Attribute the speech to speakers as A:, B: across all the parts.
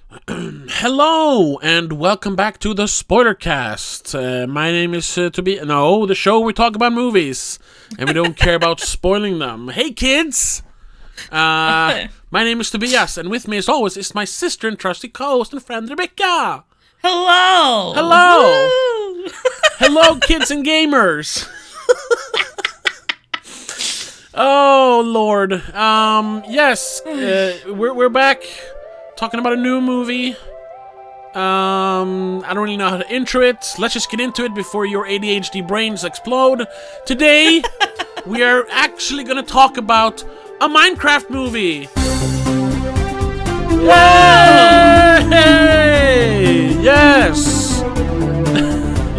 A: Hello, and welcome back to the Spoilercast. My name is the show we talk about movies, and we don't care about spoiling them. Hey, kids! My name is Tobias, and with me, as always, is my sister and trusty co-host and friend, Rebecca.
B: Hello!
A: Hello! Hello, kids and gamers! Oh, Lord. Yes, we're back talking about a new movie. I don't really know how to intro it. Let's just get into it before your ADHD brains explode. Today, we are actually going to talk about a Minecraft movie. Yay! Yes!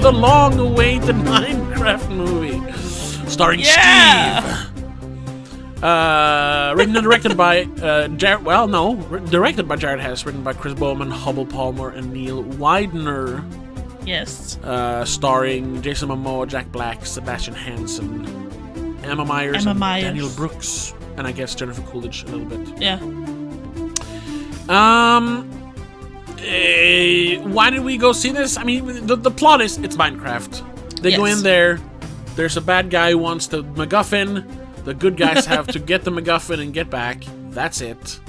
A: The long-awaited Minecraft movie. Starring Steve. Written and directed by directed by Jared Hess, written by Chris Bowman, Hubble Palmer, and Neil Widener.
B: Yes.
A: Starring Jason Momoa, Jack Black, Sebastian Hansen, Emma Myers, Daniel Brooks, and I guess Jennifer Coolidge a little bit.
B: Yeah.
A: Why did we go see this? I mean, the plot is it's Minecraft. They go in there. There's a bad guy who wants the MacGuffin. The good guys have to get the MacGuffin and get back. That's it.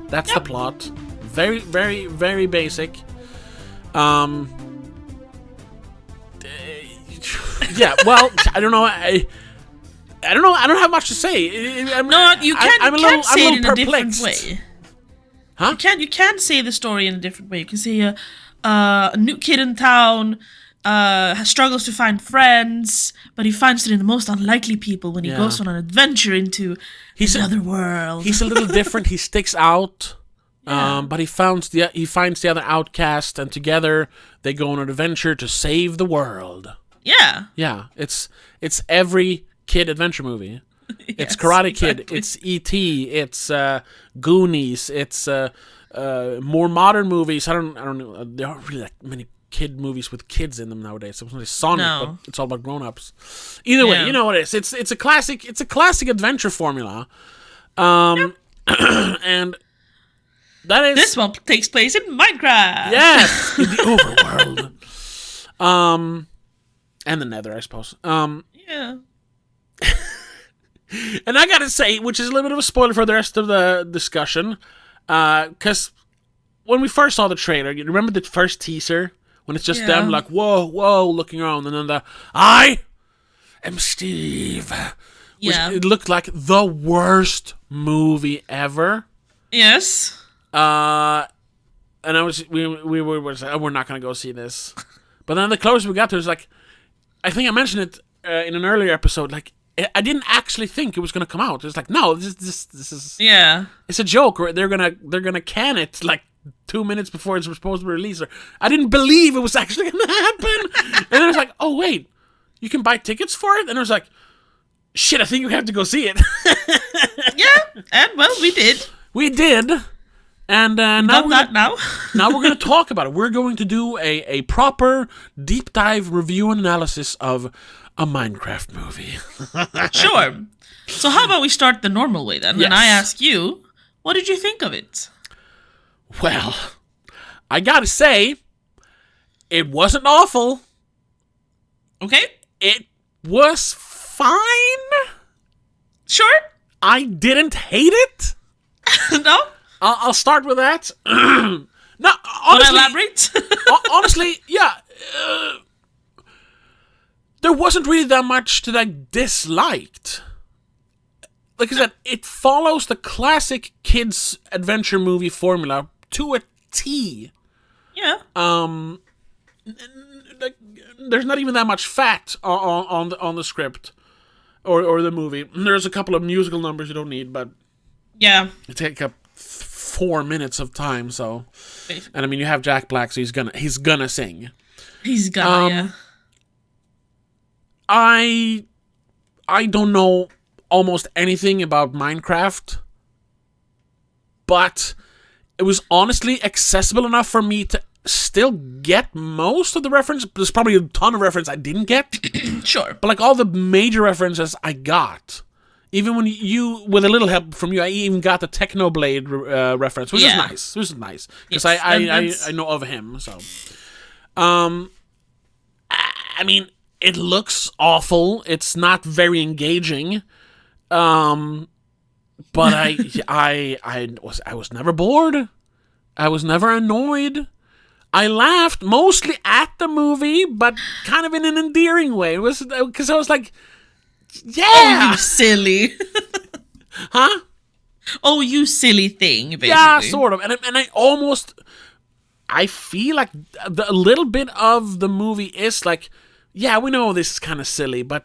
A: That's the plot. Very, very, very basic. Yeah, well, I don't know. I don't know. I don't have much to say.
B: You can't say it in a different way.
A: Huh?
B: You can say the story in a different way. You can say a new kid in town struggles to find friends, but he finds it in the most unlikely people when he goes on an adventure into another world.
A: He's a little different. He sticks out, but he finds the other outcast, and together they go on an adventure to save the world.
B: Yeah.
A: Yeah, it's every kid adventure movie. It's Karate Kid. It's E.T. It's Goonies. It's more modern movies. I don't know. There aren't really that many kid movies with kids in them nowadays. It's only Sonic, but it's all about grown-ups. Either way, you know what it is. It's a classic. It's a classic adventure formula, and that is
B: this one takes place in Minecraft.
A: Yes, in the overworld, and the Nether, I suppose.
B: Yeah.
A: And I gotta say, which is a little bit of a spoiler for the rest of the discussion, because when we first saw the trailer, you remember the first teaser? When it's just them like, whoa, looking around, and then I am Steve. It looked like the worst movie ever.
B: Yes.
A: And we were we're not going to go see this. But then the closest we got to it was like, I think I mentioned it in an earlier episode, like, I didn't actually think it was going to come out. It's like, no, this is... Yeah. It's a joke, or they're gonna can it, like, 2 minutes before it's supposed to be released. I didn't believe it was actually going to happen. And then I was like, oh, wait, you can buy tickets for it? And I was like, shit, I think you have to go see it.
B: Yeah, and well, we did.
A: We did. And now we're going to talk about it. We're going to do a proper deep dive review and analysis of a Minecraft movie.
B: Sure. So how about we start the normal way then? Yes. And I ask you, what did you think of it?
A: Well, I gotta say, it wasn't awful.
B: Okay.
A: It was fine.
B: Sure.
A: I didn't hate it.
B: No?
A: I'll start with that. No, honestly...
B: Want to elaborate?
A: Honestly, yeah. There wasn't really that much that I disliked. Like I said, it follows the classic kids' adventure movie formula to a T.
B: Yeah.
A: There's not even that much fat on the script or the movie. There's a couple of musical numbers you don't need, but
B: yeah,
A: it take up 4 minutes of time. So, and I mean, you have Jack Black, so he's gonna sing.
B: He's gonna. Yeah.
A: I don't know almost anything about Minecraft, but it was honestly accessible enough for me to still get most of the reference. There's probably a ton of reference I didn't get.
B: Sure.
A: But like all the major references I got, Even when you, with a little help from you, I even got the Technoblade reference, which is
B: Yeah.
A: nice. Which is nice because
B: Yes,
A: I know of him. So, I mean, it looks awful. It's not very engaging. But I was never bored. I was never annoyed. I laughed mostly at the movie, but kind of in an endearing way. It was because I was like, yeah,
B: Oh, you silly.
A: huh?
B: Oh, you silly thing, basically.
A: Yeah, sort of. And I almost, I feel like a little bit of the movie is like, yeah, we know this is kind of silly, but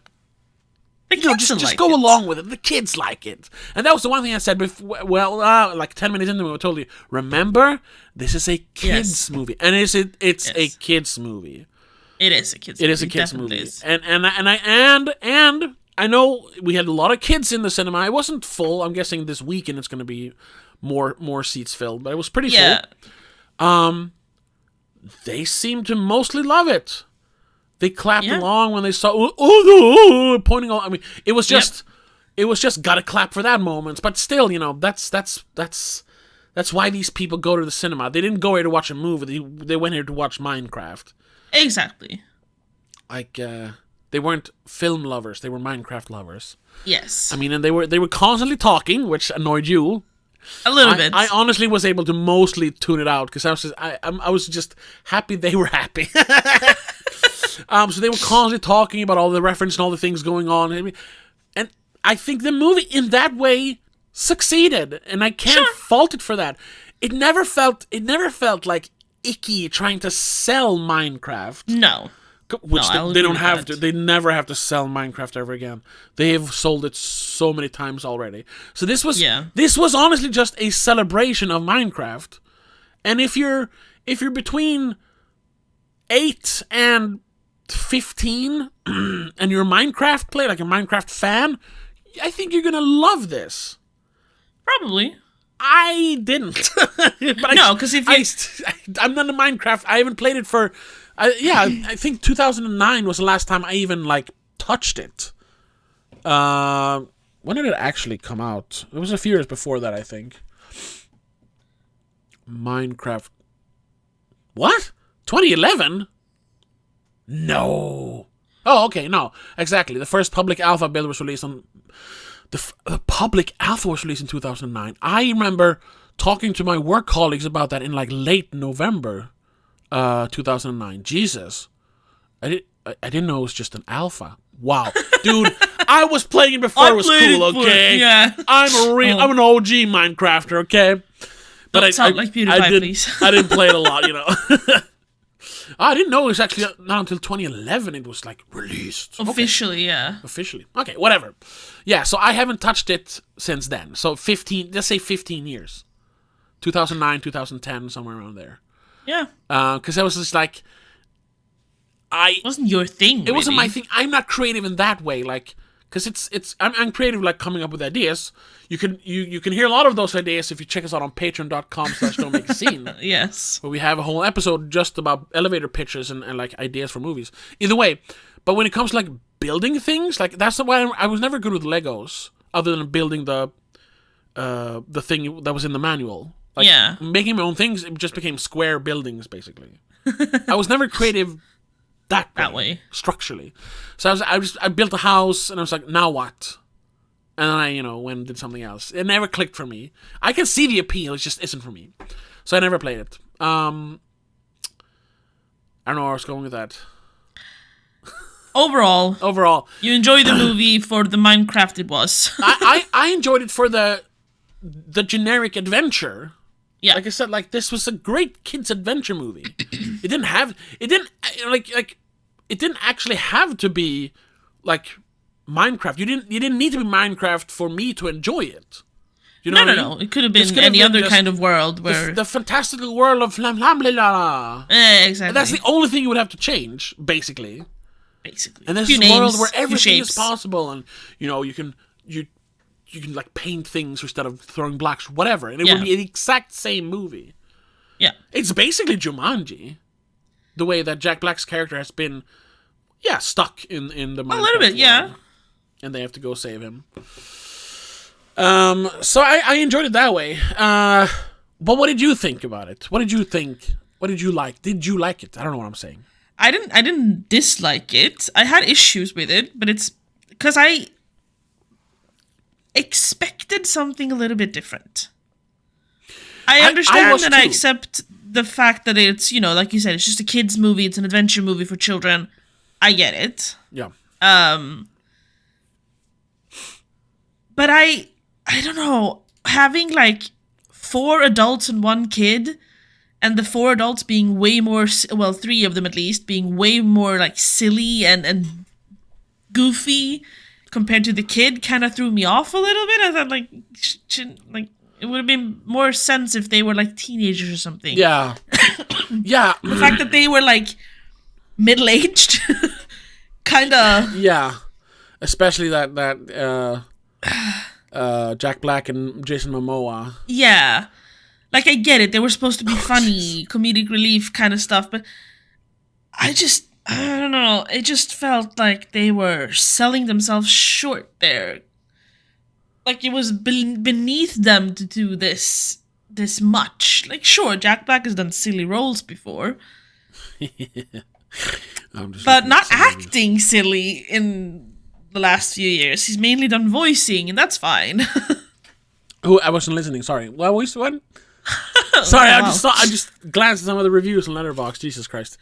B: The kids
A: just
B: like
A: go
B: it.
A: along with it. The kids like it. And that was the one thing I said before, like 10 minutes into the movie, I told you, remember, this is a kids movie. And it's a kids movie.
B: It is a kids
A: It
B: movie.
A: is a kids
B: Definitely
A: movie.
B: is.
A: And I know we had a lot of kids in the cinema. It wasn't full. I'm guessing this weekend it's going to be more seats filled, but it was pretty
B: Yeah.
A: full. They seemed to mostly love it. They clapped
B: Yeah.
A: along when they saw pointing all. I mean, it was just gotta clap for that moment. But still, that's why these people go to the cinema. They didn't go here to watch a movie. They went here to watch Minecraft.
B: Exactly.
A: Like they weren't film lovers. They were Minecraft lovers.
B: Yes.
A: I mean, and they were constantly talking, which annoyed you.
B: a little bit.
A: I honestly was able to mostly tune it out because I was just happy they were happy. So they were constantly talking about all the reference and all the things going on, and I think the movie in that way succeeded, and I can't fault it for that. It never felt like icky trying to sell Minecraft.
B: no.
A: Which
B: I'll
A: they
B: agree
A: don't
B: with
A: have
B: that.
A: to. They never have to sell Minecraft ever again. They have sold it so many times already. So this was honestly just a celebration of Minecraft. And if you're between 8 and 15 and you're a Minecraft player, like a Minecraft fan, I think you're gonna love this.
B: Probably.
A: I didn't. But
B: No, 'cause if
A: I'm not a Minecraft. I haven't played it for. I think 2009 was the last time I even touched it. When did it actually come out? It was a few years before that, I think. Minecraft. What? 2011? No. Oh, okay, no, exactly. The first public alpha build was released on. The public alpha was released in 2009. I remember talking to my work colleagues about that in late November, 2009. Jesus, I didn't know it was just an alpha. Wow, dude, I was playing it before it was
B: played
A: cool.
B: it for-
A: Okay,
B: yeah.
A: I'm an OG Minecrafter. Okay, but
B: Don't sound like PewDiePie, please.
A: I didn't play it a lot, I didn't know it was actually not until 2011 it was released. Okay.
B: Officially, yeah.
A: Officially. Okay, whatever. Yeah, so I haven't touched it since then. So 15, let's say 15 years. 2009, 2010, somewhere around there.
B: Yeah.
A: Because I was just
B: It wasn't your thing.
A: it wasn't my thing. I'm not creative in that way, because I'm creative, coming up with ideas. You can hear a lot of those ideas if you check us out on patreon.com/don'tmakescene.
B: Yes.
A: Where we have a whole episode just about elevator pitches and ideas for movies. Either way, but when it comes to building things, that's why I was never good with Legos, other than building the thing that was in the manual.
B: Yeah.
A: Making my own things, it just became square buildings basically. I was never creative that
B: way.
A: structurally. So I built a house and I was like, now what? And then I went and did something else. It never clicked for me. I can see the appeal, it just isn't for me. So I never played it. I don't know where I was going with that.
B: Overall, you enjoyed the movie for the Minecraft it was.
A: I enjoyed it for the generic adventure.
B: Yeah.
A: Like I said, this was a great kids adventure movie. It didn't actually have to be Minecraft. You didn't need to be Minecraft for me to enjoy it. You know what I mean?
B: No. It could have
A: This
B: been
A: could have
B: any
A: been
B: other
A: just
B: kind of world where.
A: the fantastical world of Flam Flam Lila.
B: Exactly.
A: That's the only thing you would have to change, basically.
B: Basically.
A: And this
B: Few
A: is a world
B: names,
A: where
B: few
A: everything is
B: shapes.
A: possible, and you can paint things instead of throwing blocks, whatever, and it
B: Yeah.
A: would be the exact same movie.
B: Yeah.
A: It's basically Jumanji, the way that Jack Black's character has been, stuck in the Minecraft
B: A little bit, yeah.
A: world, and they have to go save him. So I enjoyed it that way. But what did you think about it? What did you think? What did you like? Did you like it? I don't know what I'm saying.
B: I didn't dislike it. I had issues with it, but it's because I expected something a little bit different. I understand
A: was
B: and I
A: too.
B: accept the fact that it's, you know, like you said, it's just a kids movie, it's an adventure movie for children. I get it.
A: Yeah.
B: But I don't know, having like 4 adults and 1 kid, and the 4 adults being way more, well, 3 of them at least, being way more like silly and goofy compared to the kid, kind of threw me off a little bit. I thought like, like it would have been more sense if they were like teenagers or something.
A: Yeah. Yeah.
B: The fact that they were like middle-aged, kind of.
A: Yeah. Especially that Jack Black and Jason Momoa.
B: Yeah. Like, I get it. They were supposed to be funny, comedic relief kind of stuff, but I don't know. It just felt like they were selling themselves short there. Like, it was beneath them to do this much. Like, sure, Jack Black has done silly roles before, but not acting silly in the last few years. He's mainly done voicing, and that's fine.
A: Who I wasn't listening. Sorry. What was one? Sorry,
B: wow.
A: I just glanced at some of the reviews on Letterboxd. Jesus Christ.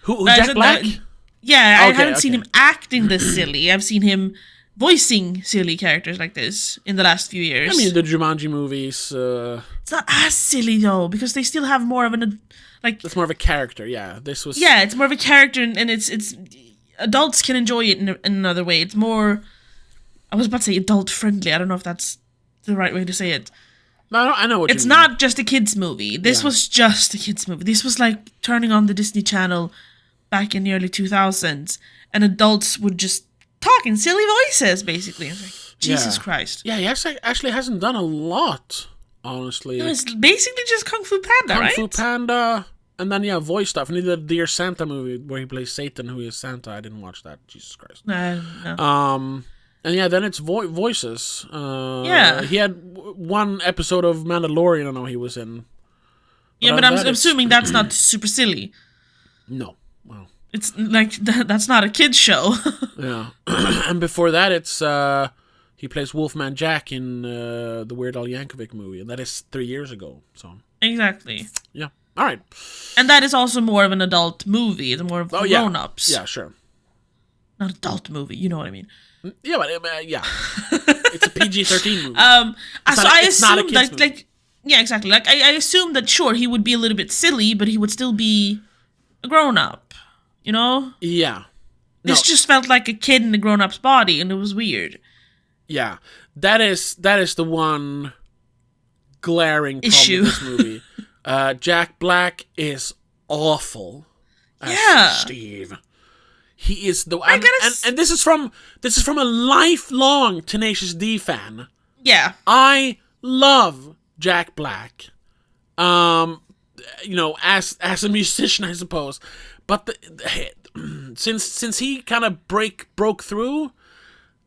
A: Who
B: I
A: Jack
B: said
A: Black?
B: that- Yeah, I
A: Okay,
B: haven't seen
A: okay.
B: him acting this silly. I've seen him voicing silly characters like this in the last few years.
A: I mean, the Jumanji movies.
B: it's not as silly though, because they still have more of an like.
A: That's more of a character. Yeah, this was.
B: Yeah, it's more of a character, and it's adults can enjoy it in another way. It's more. I was about to say adult friendly. I don't know if that's the right way to say it.
A: No, I know what
B: It's
A: you mean.
B: not just a kids movie. This
A: Yeah.
B: was just a kids movie. This was like turning on the Disney Channel back in the early 2000s, and adults would just talk in silly voices, basically. It's like, Jesus
A: Yeah.
B: Christ.
A: Yeah, he actually hasn't done a lot, honestly.
B: It was basically just Kung Fu Panda,
A: Kung
B: right?
A: Fu Panda, and then voice stuff. And he did the Dear Santa movie where he plays Satan, who is Santa. I didn't watch that. Jesus Christ.
B: No.
A: And yeah, then it's voices.
B: Yeah.
A: He had one episode of Mandalorian. I know he was in.
B: Yeah, but I'm assuming that's not super silly.
A: No. Well,
B: It's like, that's not a kid's show.
A: yeah. And before that, it's he plays Wolfman Jack in the Weird Al Yankovic movie, and that is 3 years ago. So
B: Exactly.
A: yeah. All right.
B: And that is also more of an adult movie. It's more of
A: Yeah.
B: grown-ups.
A: Yeah, sure.
B: Not adult movie, you know what I mean.
A: Yeah, but yeah, it's a PG-13 movie.
B: So I
A: it's not a
B: assumed
A: kid's
B: that, like, yeah, exactly. Like, I assumed that, sure, he would be a little bit silly, but he would still be a grown-up, you know?
A: Yeah. No,
B: This just felt like a kid in a grown-up's body, and it was weird.
A: yeah. That is the one glaring problem
B: Issue.
A: with this movie. Jack Black is awful as
B: Yeah.
A: Steve. He is the
B: gotta
A: and this is from a lifelong Tenacious D fan.
B: Yeah.
A: I love Jack Black. You know, as a musician, I suppose. But since he kind of broke through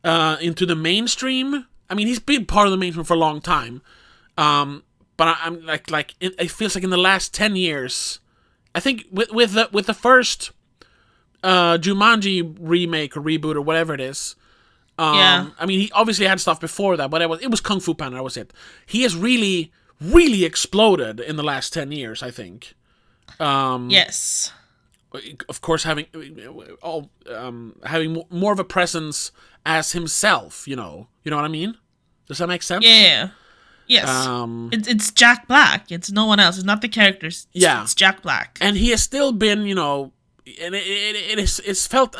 A: into the mainstream, I mean, he's been part of the mainstream for a long time. But I'm like it feels like in the last 10 years, I think with the first Jumanji remake or reboot or whatever it is.
B: Yeah.
A: I mean, he obviously had stuff before that, but it was Kung Fu Panda. That was it. He has really, really exploded in the last 10 years, I think.
B: Yes.
A: Of course, having more of a presence as himself. You know what I mean? Does that make sense?
B: Yeah. Yes. It's Jack Black. It's no one else. It's not the characters.
A: Yeah.
B: It's Jack Black.
A: And he has still been, and it's felt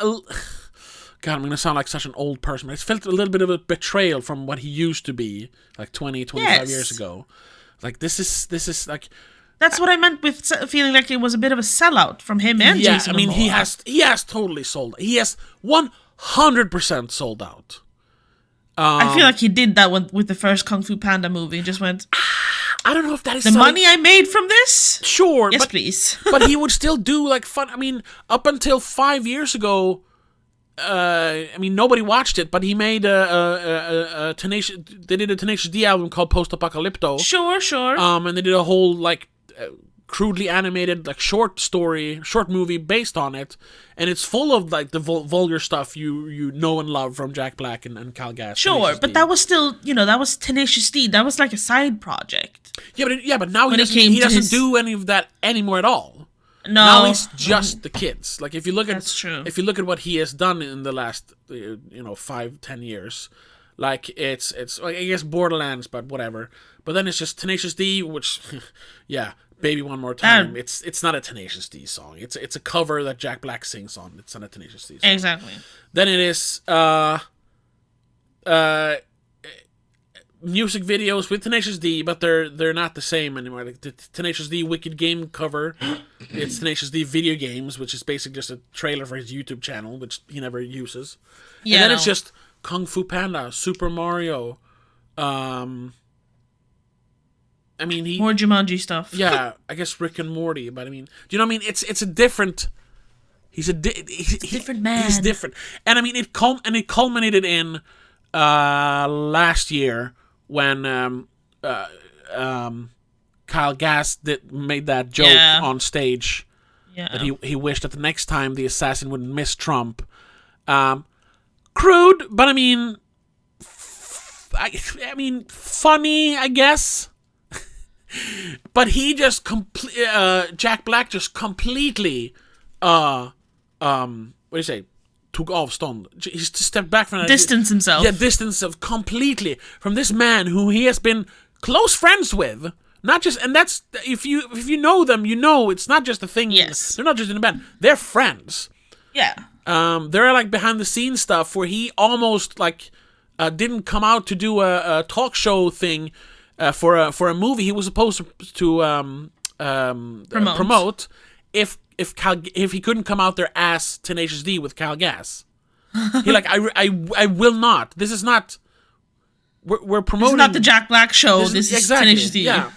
A: God, I'm gonna sound like such an old person, but it's felt a little bit of a betrayal from what he used to be like 25
B: Yes.
A: years ago. Like this is like
B: That's what I meant with feeling like it was a bit of a sellout from him and
A: yeah.
B: Jason
A: I mean,
B: Momoa.
A: he has totally sold. He has 100% sold out.
B: I feel like he did that with the first Kung Fu Panda movie and just went,
A: I don't know if that is
B: the
A: selling-
B: money I made from this?
A: Sure,
B: Yes,
A: but
B: please.
A: but he would still do like fun. I mean, up until 5 years ago, I mean, nobody watched it, but he made a Tenacious. They did a Tenacious D album called Post Apocalypto.
B: Sure.
A: And they did a whole like crudely animated like short movie based on it, and it's full of like the vulgar stuff you know and love from Jack Black and Cal Gass.
B: Sure, but that was still, that was Tenacious D. That was like a side project.
A: But now he doesn't do any of that anymore at all.
B: No,
A: now it's just the kids. Like if you look at
B: That's true.
A: if you look at what he has done in the last 5-10 years, like it's I guess Borderlands, but whatever. But then it's just Tenacious D, which Baby One More Time. It's not a Tenacious D song. It's a cover that Jack Black sings on. It's not a Tenacious D song.
B: Exactly.
A: Then it is music videos with Tenacious D, but they're not the same anymore. Like the Tenacious D Wicked Game cover, it's Tenacious D Video Games, which is basically just a trailer for his YouTube channel, which he never uses. Yeah, and then it's just Kung Fu Panda, Super Mario. I mean,
B: more Jumanji stuff.
A: Yeah, I guess Rick and Morty, but I mean, do you know what I mean? It's a different. He's a
B: different man.
A: He's different, and I mean it culminated in last year when Kyle Gass made that joke on stage that he wished that the next time the assassin wouldn't miss Trump. Crude, but I mean, funny, I guess. But he just Jack Black just completely what do you say? Took avstånd. He stepped back from that.
B: Distance himself.
A: Yeah, distance himself completely from this man who he has been close friends with. Not just, and that's if you know them, you know it's not just a thing.
B: Yes,
A: they're not just in a band. They're friends.
B: Yeah.
A: They're like behind the scenes stuff where he almost like didn't come out to do a talk show thing for a movie he was supposed to promote if he couldn't come out there as Tenacious D with Cal Gass. He like I will not. This is not. We're promoting.
B: This is not the Jack Black show. This is
A: exactly,
B: Tenacious D.
A: Yeah.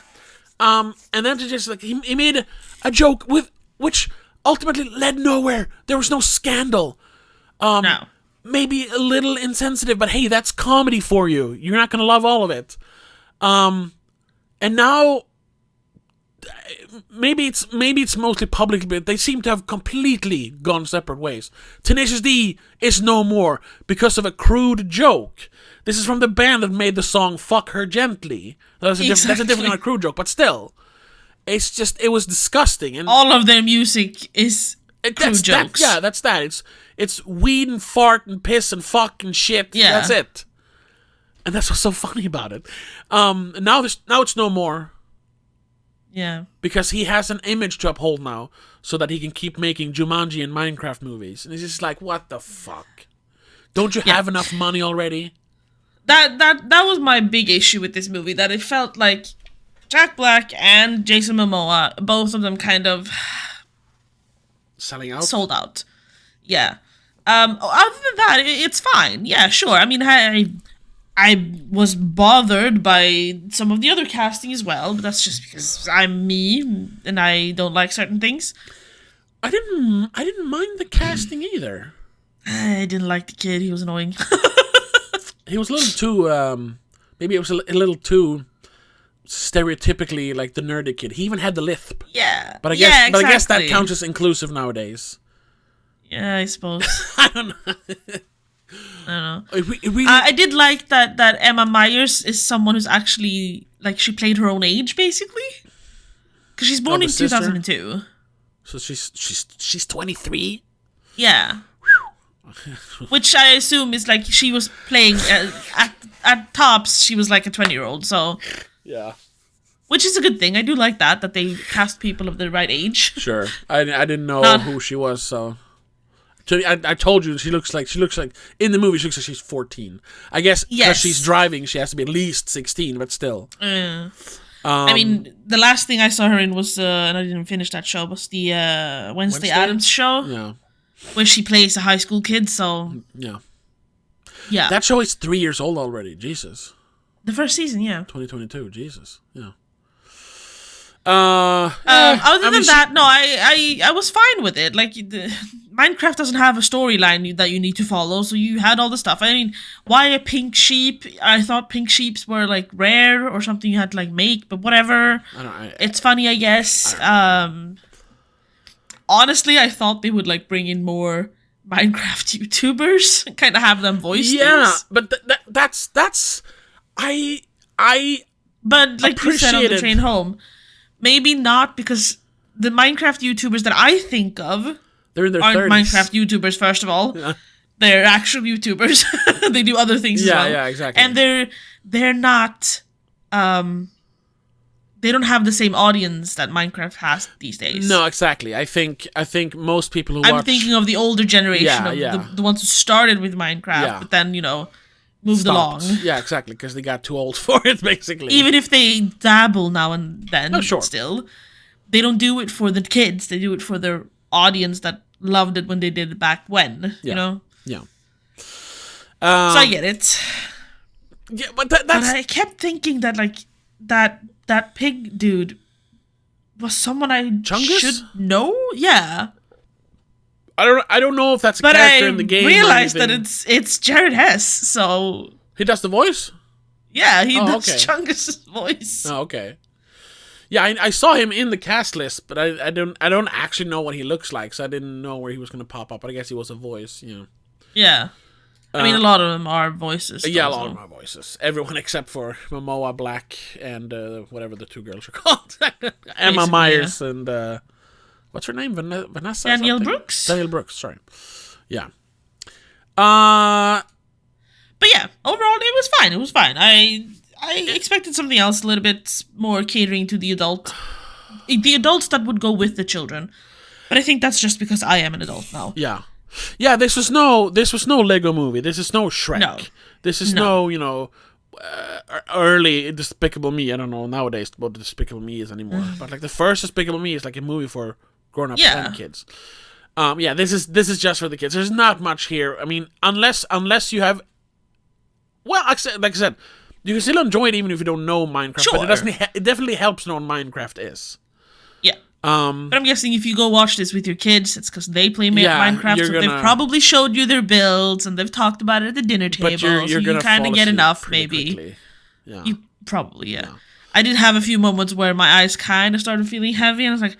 A: And then to just like he made a joke which ultimately led nowhere. There was no scandal.
B: No.
A: Maybe a little insensitive, but hey, that's comedy for you. You're not gonna love all of it. And now maybe it's mostly public, but they seem to have completely gone separate ways. Tenacious D is no more because of a crude joke. This is from the band that made the song "Fuck Her Gently." That's a different kind of crude joke, but still, it was disgusting. And
B: all of their music is crude jokes.
A: That's that. It's weed and fart and piss and fuck and shit. Yeah, that's it. And that's what's so funny about it. Now it's no more.
B: Yeah.
A: Because he has an image to uphold now, so that he can keep making Jumanji and Minecraft movies. And it's just like, what the fuck? Don't you have enough money already?
B: That was my big issue with this movie. That it felt like Jack Black and Jason Momoa, both of them kind of
A: selling out,
B: sold out. Yeah. Other than that, it's fine. Yeah, sure. I mean, I was bothered by some of the other casting as well, but that's just because I'm me and I don't like certain things.
A: I didn't mind the casting either.
B: I didn't like the kid. He was annoying.
A: He was a little too maybe it was a little too stereotypically like the nerdy kid. He even had the lisp.
B: Yeah.
A: But I guess that counts as inclusive nowadays.
B: Yeah, I suppose.
A: I don't know.
B: I did like that Emma Myers is someone who's actually like she played her own age basically, because she's born in 2002.
A: So she's 23.
B: Yeah. Which I assume is like she was playing at tops. She was like a 20-year-old. So
A: yeah.
B: Which is a good thing. I do like that they cast people of the right age.
A: Sure. I didn't know who she was, so. I told you she looks like in the movie she looks like she's 14. I guess because she's driving she has to be at least 16, but still.
B: I mean, the last thing I saw her in was and I didn't finish that show, was the Wednesday Addams show.
A: Yeah.
B: Where she plays a high school kid, so
A: yeah.
B: That
A: show is 3 years old already. Jesus.
B: The first season, yeah.
A: 2022. Jesus. Yeah.
B: Other than that, no, I was fine with it. Like Minecraft doesn't have a storyline that you need to follow, so you had all the stuff. I mean, why a pink sheep? I thought pink sheeps were like rare or something you had to like make, but whatever. It's funny, I guess. Honestly, I thought they would like bring in more Minecraft YouTubers and kind of have them voice things.
A: But that's I
B: But like you said on the train home, maybe not, because the Minecraft YouTubers that I think of,
A: they're in their
B: aren't
A: 30s.
B: Minecraft YouTubers, first of all. Yeah. They're actual YouTubers. They do other things as well.
A: Yeah, exactly.
B: And they're not they don't have the same audience that Minecraft has these days.
A: No, exactly. I think most people who
B: I'm
A: watch...
B: thinking of the older generation of the ones who started with Minecraft, but then, moved along.
A: Yeah, exactly, because they got too old for it, basically.
B: Even if they dabble now and then,
A: sure.
B: Still, they don't do it for the kids. They do it for their audience that loved it when they did it back when, you know?
A: Yeah.
B: So I get it.
A: Yeah, but that's...
B: But I kept thinking that, like, that pig dude was someone I
A: Chungus?
B: should know? Yeah.
A: I don't know if that's a character in the game.
B: But I realized that it's Jared Hess, so...
A: He does the voice?
B: Yeah, he does Chungus' voice.
A: Oh, okay. Yeah, I saw him in the cast list, but I don't actually know what he looks like, so I didn't know where he was going to pop up, but I guess he was a voice,
B: Yeah. I mean, a lot of them are voices.
A: Yeah, a lot of them are voices. Everyone except for Momoa Black and whatever the two girls are called. Emma Myers and... what's her name? Vanessa?
B: Danielle Brooks?
A: Danielle Brooks, sorry. Yeah.
B: But yeah, overall it was fine. It was fine. I expected something else, a little bit more catering to the adults that would go with the children. But I think that's just because I am an adult now.
A: Yeah. Yeah, this was no Lego movie. This is no Shrek.
B: No.
A: This is no early Despicable Me. I don't know nowadays what Despicable Me is anymore. But like the first Despicable Me is like a movie for grown-ups and kids. This is just for the kids. There's not much here. I mean, unless you have... Well, like I said, you can still enjoy it even if you don't know Minecraft.
B: Sure.
A: But it definitely helps know what Minecraft is.
B: Yeah. But I'm guessing if you go watch this with your kids, it's because they play Minecraft, so they've probably showed you their builds and they've talked about it at the dinner table, so you kind of get enough, maybe.
A: Quickly. Yeah.
B: You probably, yeah. I did have a few moments where my eyes kind of started feeling heavy, and I was like,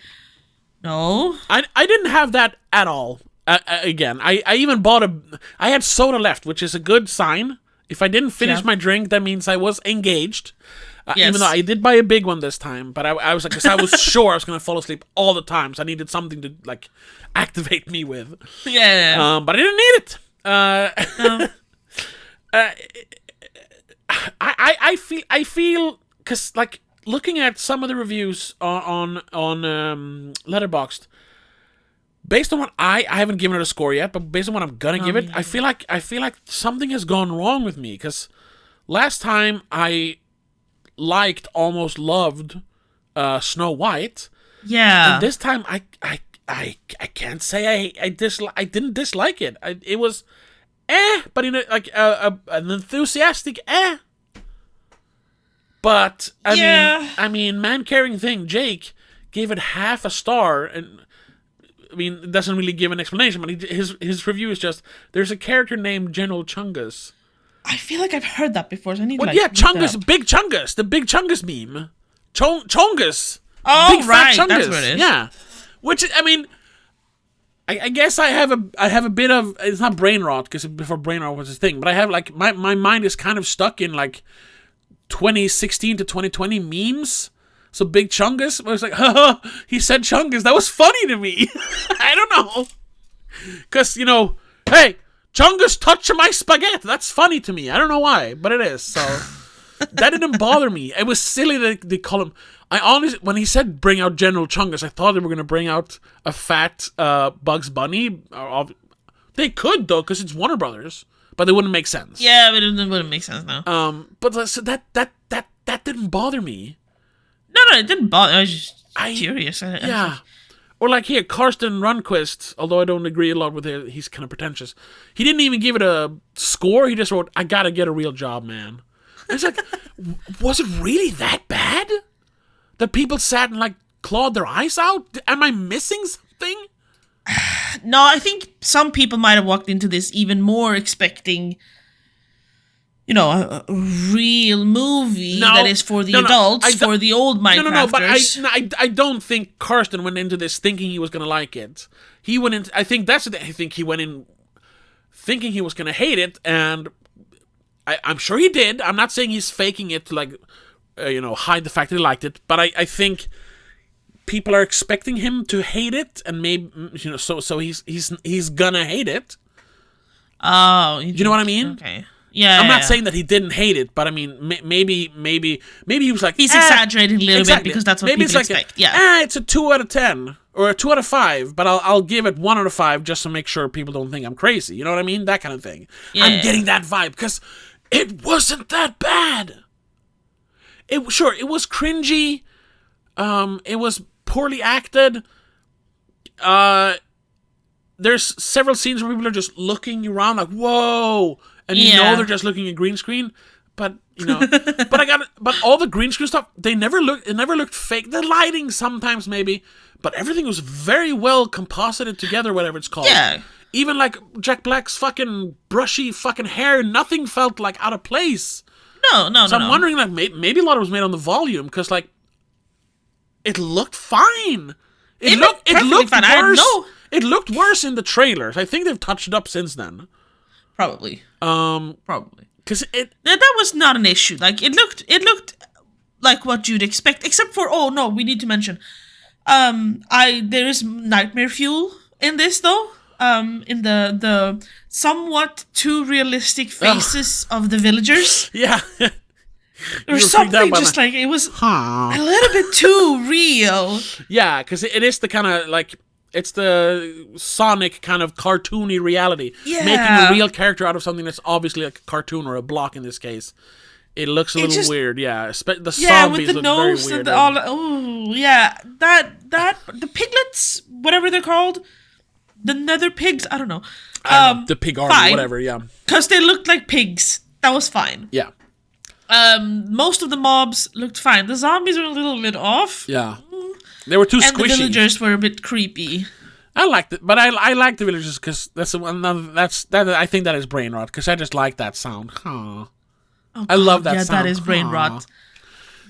B: no.
A: I didn't have that at all. Again, I even bought I had soda left, which is a good sign. If I didn't finish my drink, that means I was engaged.
B: Yes.
A: Even though I did buy a big one this time, but I was like, because I was sure I was going to fall asleep all the time, so I needed something to like activate me with.
B: Yeah.
A: But I didn't need it. I feel because like looking at some of the reviews on Letterboxd, based on what I haven't given it a score yet, but based on what I'm gonna give it, I feel like something has gone wrong with me, because last time I liked, almost loved Snow White.
B: Yeah.
A: And this time I can't say I didn't dislike it. It was but in an enthusiastic But I mean, man caring thing, Jake gave it half a star, and I mean, it doesn't really give an explanation, but his review is just, there's a character named General Chungus.
B: I feel like I've heard that before, so I need to
A: Chungus, Big Chungus, the Big Chungus meme. Chungus.
B: Oh,
A: Big
B: right,
A: Fat Chungus.
B: that's what it is.
A: Yeah. Which, I mean, I guess I have a bit of, it's not brain rot, because before brain rot was a thing, but I have, like, my mind is kind of stuck in, like, 2016 to 2020 memes. So Big Chungus, I was like, haha, he said Chungus. That was funny to me. I don't know. Because, hey, Chungus touched my spaghetti. That's funny to me. I don't know why, but it is. So that didn't bother me. It was silly that they call him. I honestly, when he said bring out General Chungus, I thought they were going to bring out a fat Bugs Bunny. They could, though, because it's Warner Brothers. But it wouldn't make sense.
B: Yeah, but it wouldn't make sense now.
A: But so that didn't bother me.
B: No, it didn't bother. I was just curious.
A: Yeah. Or like here, Karsten Runquist, although I don't agree a lot with it, he's kind of pretentious. He didn't even give it a score. He just wrote, I gotta get a real job, man. And it's like, was it really that bad? That people sat and like clawed their eyes out? Am I missing something?
B: No, I think some people might have walked into this even more expecting, a real movie that is for the adults, for the old Minecrafters.
A: But I don't think Karsten went into this thinking he was gonna like it. He went in. I think that's the thing. I think he went in thinking he was gonna hate it, and I'm sure he did. I'm not saying he's faking it to hide the fact that he liked it, but I think people are expecting him to hate it, and maybe so he's gonna hate it.
B: Oh,
A: you know what I mean?
B: Okay. Yeah,
A: I'm not saying that he didn't hate it, but I mean, maybe he was like...
B: He's exaggerating a little bit because that's what maybe people expect.
A: It's a 2 out of 10, or a 2 out of 5, but I'll give it 1 out of 5 just to make sure people don't think I'm crazy. You know what I mean? That kind of thing. Yeah. I'm getting that vibe, because it wasn't that bad. It was cringy. It was poorly acted. There's several scenes where people are just looking around like, whoa... And they're just looking at green screen, but but all the green screen stuff, it never looked fake. The lighting sometimes maybe, but everything was very well composited together, whatever it's called.
B: Yeah.
A: Even like Jack Black's fucking brushy fucking hair, nothing felt like out of place.
B: No.
A: So I'm wondering, like, maybe a lot of it was made on the volume, because like it looked fine. It looked
B: fine.
A: worse. It looked worse in the trailers. I think they've touched it up since then.
B: Probably.
A: Because
B: that was not an issue. Like it looked like what you'd expect, except for we need to mention, there is nightmare fuel in this though. In the somewhat too realistic faces of the villagers.
A: Yeah.
B: There's something just like it was a little bit too real.
A: Yeah, because it is the kind of like. It's the Sonic kind of cartoony reality. Yeah. Making a real character out of something that's obviously like a cartoon or a block in this case. It looks a little weird, yeah. The zombies
B: with the
A: look
B: nose
A: very weird.
B: That the piglets, whatever they're called, the nether pigs, I don't know.
A: The pig army, whatever, yeah.
B: Because they looked like pigs. That was fine.
A: Yeah.
B: Most of the mobs looked fine. The zombies were a little bit off.
A: Yeah. They were too squishy.
B: And the villagers were a bit creepy.
A: I liked it, but I like the villagers because I think that is brain rot, because I just like that sound. Huh.
B: Oh,
A: I love that sound.
B: Yeah, that is brain rot.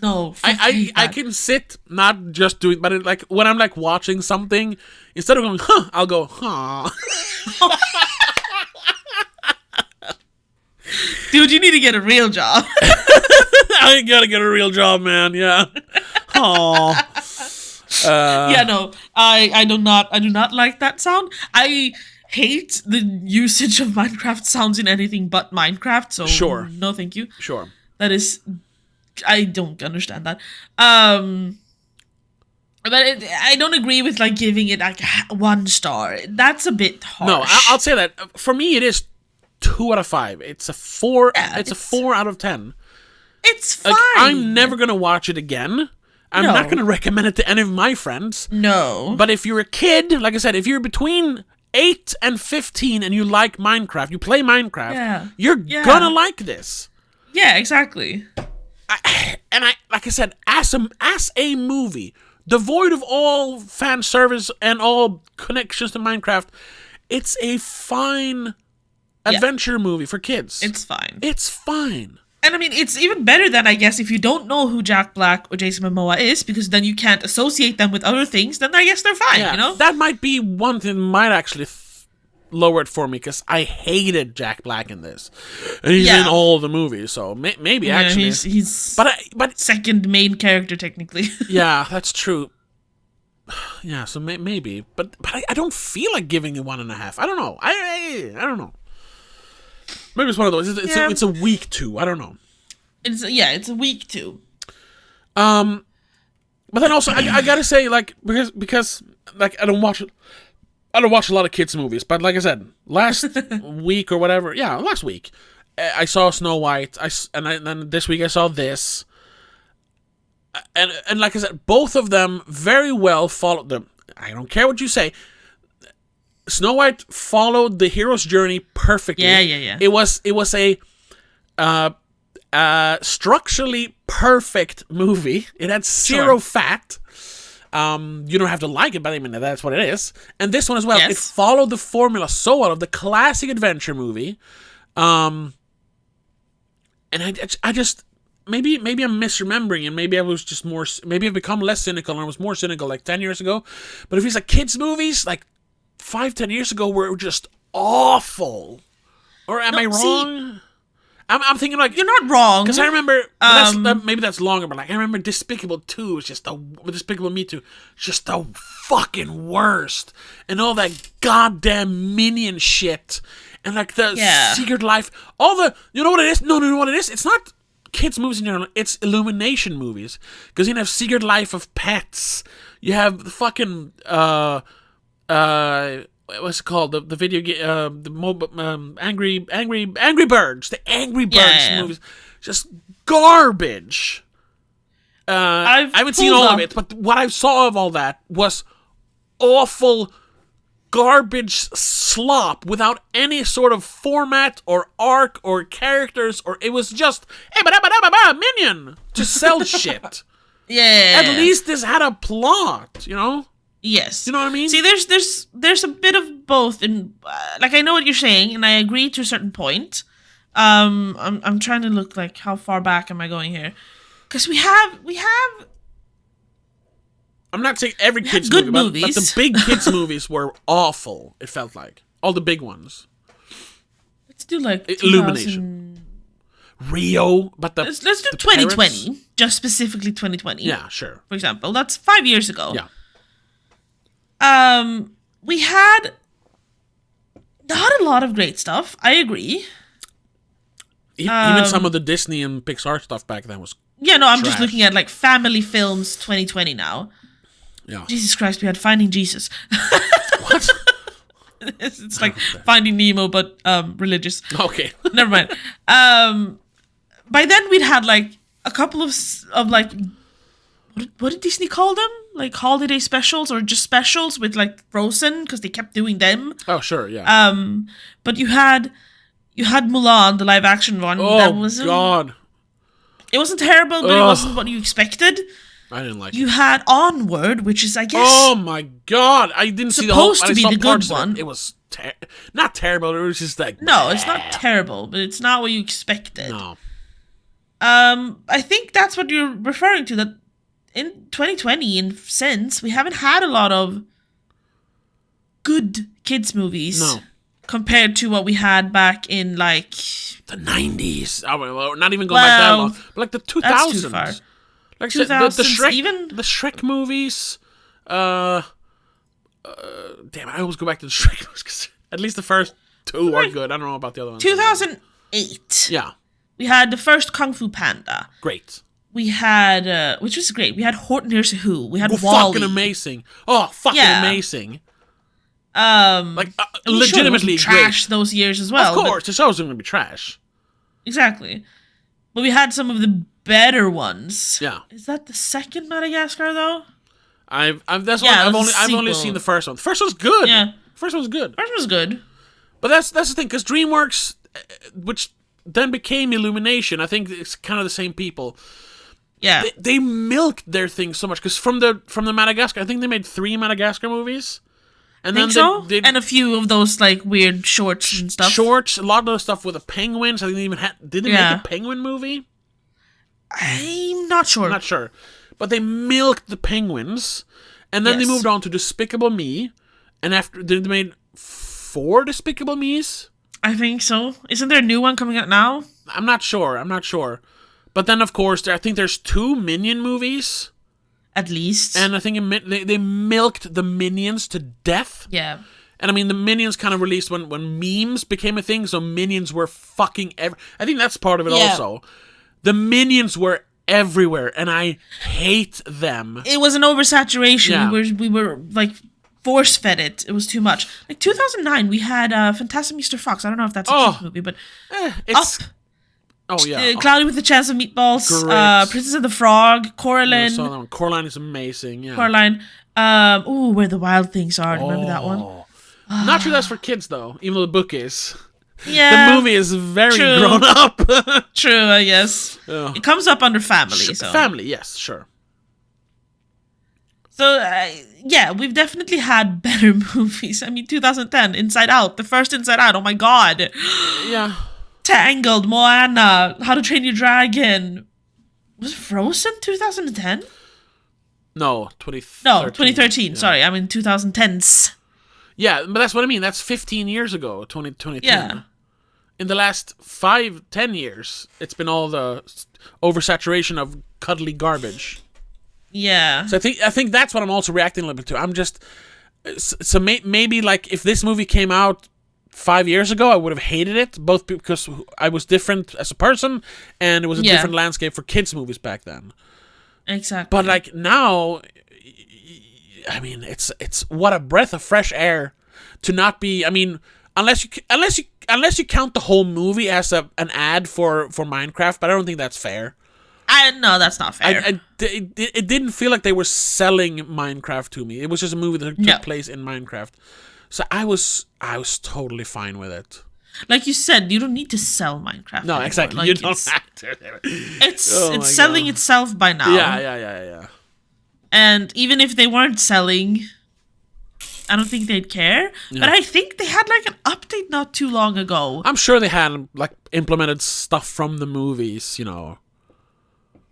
B: No,
A: I can sit not just doing, but like when I'm like watching something, instead of going huh, I'll go huh.
B: Dude, you need to get a real job.
A: I gotta get a real job, man. Yeah. Aww.
B: I do not like that sound. I hate the usage of Minecraft sounds in anything but Minecraft, so
A: sure.
B: No thank you.
A: Sure.
B: That is, I don't understand that. But I don't agree with like giving it like 1 star. That's a bit harsh.
A: No, I'll say that for me it is 2 out of 5. It's a 4. It's a 4 out of 10.
B: It's fine.
A: Like, I'm never gonna watch it again. I'm not going to recommend it to any of my friends.
B: No.
A: But if you're a kid, like I said, if you're between 8 and 15 and you like Minecraft, you play Minecraft, you're going to like this.
B: Yeah, exactly.
A: Like I said, as a movie, devoid of all fan service and all connections to Minecraft, it's a fine adventure movie for kids.
B: It's fine.
A: It's fine.
B: And I mean, it's even better than, I guess, if you don't know who Jack Black or Jason Momoa is, because then you can't associate them with other things, then I guess they're fine, you know?
A: That might be one thing that might actually lower it for me, because I hated Jack Black in this. And he's in all the movies, so maybe actually.
B: He's
A: but
B: second main character, technically.
A: Yeah, that's true. Yeah, so maybe. But I don't feel like giving it 1.5. I don't know. I don't know. Maybe it's one of those. It's a week 2. I don't know.
B: It's a week 2.
A: But then also I gotta say, like, because like I don't watch a lot of kids movies, but like I said, last week or whatever, last week I saw Snow White. And then this week I saw this, and like I said, both of them very well followed them. I don't care what you say. Snow White followed the hero's journey perfectly.
B: Yeah.
A: It was a structurally perfect movie. It had zero fat. You don't have to like it, but I mean, that's what it is. And this one as well,
B: Yes.
A: it followed the formula so well of the classic adventure movie. And I just, maybe I'm misremembering, and maybe I was just more, maybe I've become less cynical, and I was more cynical like 10 years ago. But if it's like kids' movies, like 5-10 years ago, were just awful. Or am I wrong? I'm thinking like,
B: You're not wrong.
A: because I remember, maybe that's longer, but like I remember Despicable 2 was just Despicable Me 2, just the fucking worst, and all that goddamn minion shit, and like the Secret Life, all the, you know what it is? No, what it is? It's not kids movies in general. It's Illumination movies, because you have Secret Life of Pets, you have the fucking what's it called? The video game, the mobile, Angry Birds, the Angry Birds movies, just garbage. I haven't seen all of it, but what I saw of all that was awful garbage slop without any sort of format or arc or characters, or it was just minion to sell shit.
B: Yeah.
A: At least this had a plot, you know?
B: Yes.
A: You know what I mean?
B: See, there's a bit of both, and like I know what you're saying, and I agree to a certain point. I'm trying to look like how far back am I going here? Because we have.
A: I'm not saying every kids
B: good
A: movie, but the
B: movies.
A: big kids movies were awful. It felt like all the big ones.
B: Let's do like
A: Illumination.
B: 2000
A: Rio, but
B: Let's do
A: the
B: 2020,
A: parents?
B: just specifically 2020.
A: Yeah, sure.
B: For example, that's 5 years ago.
A: Yeah.
B: We had not a lot of great stuff. I agree.
A: Even some of the Disney and Pixar stuff back then was.
B: Yeah, no, I'm just
A: trash.
B: looking at like family films 2020 now.
A: Yeah.
B: Jesus Christ, we had Finding Jesus.
A: What?
B: It's like Finding Nemo, but religious.
A: Okay.
B: Never mind. By then we'd had like a couple of like, what did Disney call them? Like holiday specials or just specials with like Frozen, because they kept doing them.
A: Oh, sure, yeah.
B: But you had Mulan, the live action one.
A: Oh,
B: that wasn't,
A: God.
B: It wasn't terrible, but it wasn't what you expected.
A: I didn't like
B: You
A: it.
B: had Onward, which is, I guess,
A: Oh, my God. I didn't see the whole...
B: supposed to
A: I
B: be
A: saw
B: the good
A: parts of it.
B: one.
A: It was not terrible. It was just like...
B: no, it's not terrible, but it's not what you expected.
A: No.
B: I think that's what you're referring to, that in 2020 and since, we haven't had a lot of good kids movies.
A: No.
B: Compared to what we had back in, like...
A: The 90s. Oh, well, not even going back that long. But like the 2000s.
B: That's too far.
A: Like
B: 2000s,
A: the Shrek,
B: even...
A: the Shrek movies. Damn, I always go back to the Shrek movies, 'cause at least the first two are good. I don't know about the other ones.
B: 2008.
A: Yeah,
B: We had the first Kung Fu Panda.
A: great.
B: We had, which was great. We had Horton Hears a Who. We had
A: Oh,
B: Wall-E.
A: fucking amazing. Oh, fucking
B: Yeah.
A: amazing.
B: Like,
A: Legitimately
B: trash
A: great.
B: those years as well.
A: Of
B: but-
A: course, the show's going to be trash.
B: exactly. But we had some of the better ones.
A: Yeah.
B: Is that the second Madagascar though?
A: That's
B: Yeah,
A: one.
B: it was a
A: I've only
B: sequel.
A: seen the first one. The first one's good.
B: Yeah.
A: First one's good.
B: First was good.
A: But that's the thing, because DreamWorks, which then became Illumination, I think it's kind of the same people.
B: Yeah.
A: They milked their thing so much, because from the Madagascar, I think they made 3 Madagascar movies, and
B: think
A: then
B: so?
A: they
B: And a few of those like weird shorts and stuff.
A: shorts, a lot of the stuff with the penguins. I think they even did they
B: Yeah.
A: make a penguin movie?
B: I'm not sure.
A: I'm not sure, but they milked the penguins, and then they
B: Yes.
A: moved on to Despicable Me, and after they made 4 Despicable Me's.
B: I think so. Isn't there a new one coming out now?
A: I'm not sure. But then, of course, I think there's 2 Minion movies.
B: At least.
A: And I think they milked the Minions to death.
B: yeah.
A: And I mean, the Minions kind of released when memes became a thing, so Minions were fucking I think that's part of it
B: Yeah.
A: also. The Minions were everywhere, and I hate them.
B: It was an oversaturation.
A: Yeah.
B: We were like force fed it. It was too much. Like 2009, we had Fantastic Mr. Fox. I don't know if that's a kids movie, but
A: It's
B: Up,
A: oh yeah,
B: Cloudy with a Chance of Meatballs,
A: Great.
B: Princess of the Frog,
A: I
B: Coraline,
A: saw that one. Coraline is amazing. Yeah.
B: Coraline. Where the Wild Things Are. Remember that one?
A: Oh. Not sure that's for kids though, even though the book is.
B: Yeah,
A: The movie is very
B: true.
A: grown up.
B: True, I guess.
A: Yeah.
B: It comes up under family. So
A: Family, yes, sure.
B: So, yeah, we've definitely had better movies. I mean, 2010, Inside Out, the first Inside Out, oh my god.
A: Yeah.
B: Tangled, Moana, How to Train Your Dragon. Was Frozen 2010?
A: No, 2013.
B: No, 2013,
A: Yeah.
B: sorry, I'm in 2010s.
A: Yeah, but that's what I mean. That's 15 years ago, 2010.
B: Yeah.
A: In the last 5-10 years, it's been all the oversaturation of cuddly garbage.
B: Yeah.
A: So I think that's what I'm also reacting a little bit to. I'm just so maybe like if this movie came out 5 years ago, I would have hated it, both because I was different as a person and it was a different landscape for kids movies back then.
B: Exactly.
A: But like now, I mean, it's what a breath of fresh air to not be. I mean, unless you count the whole movie as an ad for Minecraft, but I don't think that's fair.
B: No, that's not fair.
A: It didn't feel like they were selling Minecraft to me. It was just a movie that took place in Minecraft. So I was totally fine with it.
B: Like you said, you don't need to sell Minecraft.
A: No,
B: anymore.
A: exactly.
B: Like,
A: You don't have to.
B: It's selling itself by now.
A: Yeah.
B: And even if they weren't selling, I don't think they'd care.
A: Yeah.
B: But I think they had like an update not too long ago.
A: I'm sure they had like implemented stuff from the movies, you know.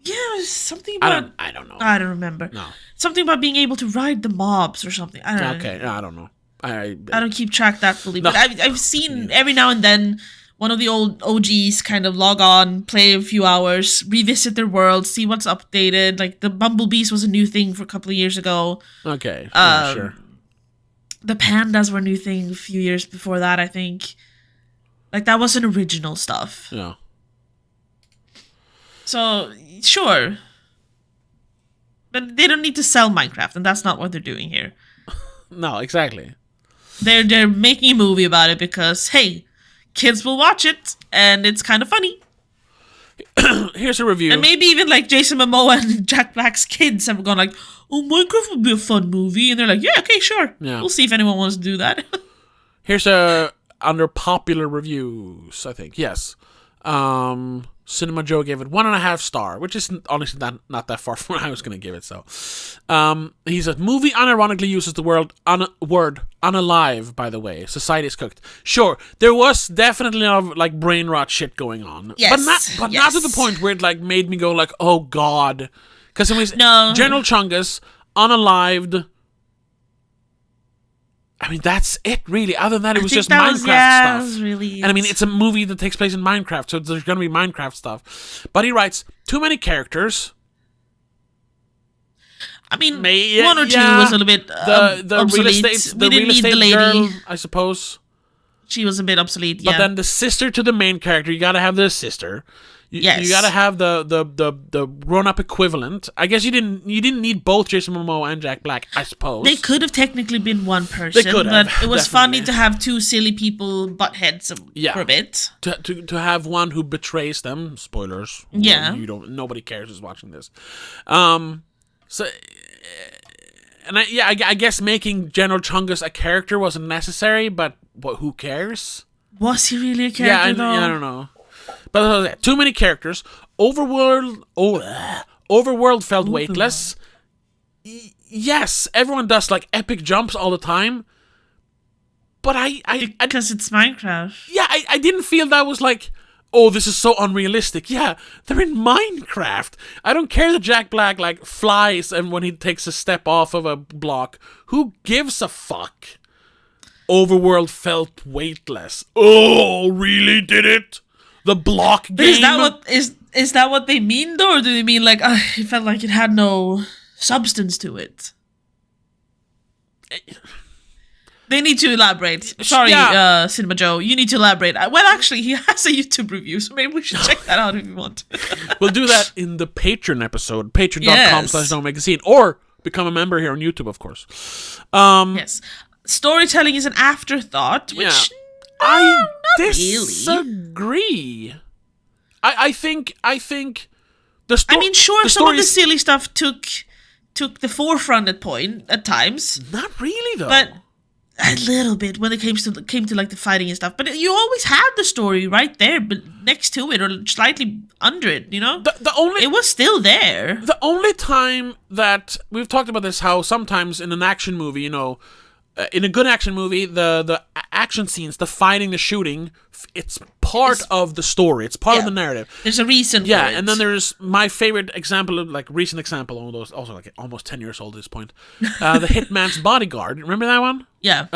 B: Yeah, it was something about...
A: I don't know.
B: I don't remember.
A: No.
B: Something about being able to ride the mobs or something. I don't know.
A: Okay, I don't know. I
B: don't keep track that fully.
A: No.
B: But I've seen every now and then one of the old OGs kind of log on, play a few hours, revisit their world, see what's updated. Like the Bumblebees was a new thing for a couple of years ago.
A: Okay, yeah, sure.
B: The pandas were a new thing a few years before that, I think. Like that wasn't original stuff.
A: Yeah.
B: So, sure. But they don't need to sell Minecraft, and that's not what they're doing here.
A: No, exactly.
B: They're making a movie about it because, hey, kids will watch it, and it's kind of funny.
A: Here's a review.
B: And maybe even like Jason Momoa and Jack Black's kids have gone like, oh, Minecraft would be a fun movie. And they're like, yeah, okay, sure.
A: Yeah.
B: We'll see if anyone wants to do that.
A: Here's under popular reviews, I think. Yes. Cinema Joe gave it 1.5 star, which is honestly not that far from what I was going to give it. So, he said, movie unironically uses the word unalive, by the way. Society is cooked. Sure, there was definitely like brain rot shit going on.
B: Yes.
A: But not to the point where it like made me go like, oh god. Because it was
B: No.
A: General Chungus, unalived. I mean, that's it, really. Other than that, it was just Minecraft stuff.
B: Was really
A: And I mean, it's a movie that takes place in Minecraft, so there's going to be Minecraft stuff. But he writes, too many characters.
B: I mean, one or two was a little bit
A: the
B: obsolete.
A: real estate,
B: We didn't need the lady.
A: girl, I suppose.
B: She was a bit obsolete,
A: But
B: yeah.
A: then the sister to the main character, you got to have the sister.
B: Yes.
A: You got to have the grown-up equivalent. I guess you didn't need both Jason Momoa and Jack Black, I suppose.
B: They could have technically been one person,
A: could have,
B: but it was
A: definitely.
B: funny to have two silly people butt heads for a bit.
A: To have one who betrays them. Spoilers.
B: Yeah.
A: Nobody cares who's watching this. So, and I guess making General Chungus a character wasn't necessary, but who cares?
B: Was he really a character, though?
A: I don't know. But too many characters. Overworld felt weightless. Yes, everyone does like epic jumps all the time. But
B: because it's Minecraft.
A: Yeah, I didn't feel that was like, oh, this is so unrealistic. Yeah, they're in Minecraft. I don't care that Jack Black like flies and when he takes a step off of a block. Who gives a fuck? Overworld felt weightless. Oh, really? Did it? The block game.
B: But is that what they mean though, or do they mean like it felt like it had no substance to it? They need to elaborate. Sorry, Cinema Joe, you need to elaborate. Well, actually, he has a YouTube review, so maybe we should check that out if you want.
A: We'll do that in the Patreon episode, patreon.com/nomagazine, or become a member here on YouTube, of course.
B: Yes. Storytelling is an afterthought, which
A: I
B: disagree.
A: I think the
B: I mean, sure,
A: the
B: some of the
A: story's-
B: silly stuff took the forefront at times.
A: Not really though.
B: But a little bit when it came to like the fighting and stuff. But you always had the story right there, but next to it or slightly under it. You know, it was still there.
A: The only time that we've talked about this, how sometimes in an action movie, in a good action movie, the action scenes, the fighting, the shooting, it's part of the story. It's part of the narrative.
B: There's a reason.
A: Yeah,
B: for it.
A: and then there's my favorite example of recent example, also like almost 10 years old at this point. The Hitman's Bodyguard. Remember that one?
B: Yeah.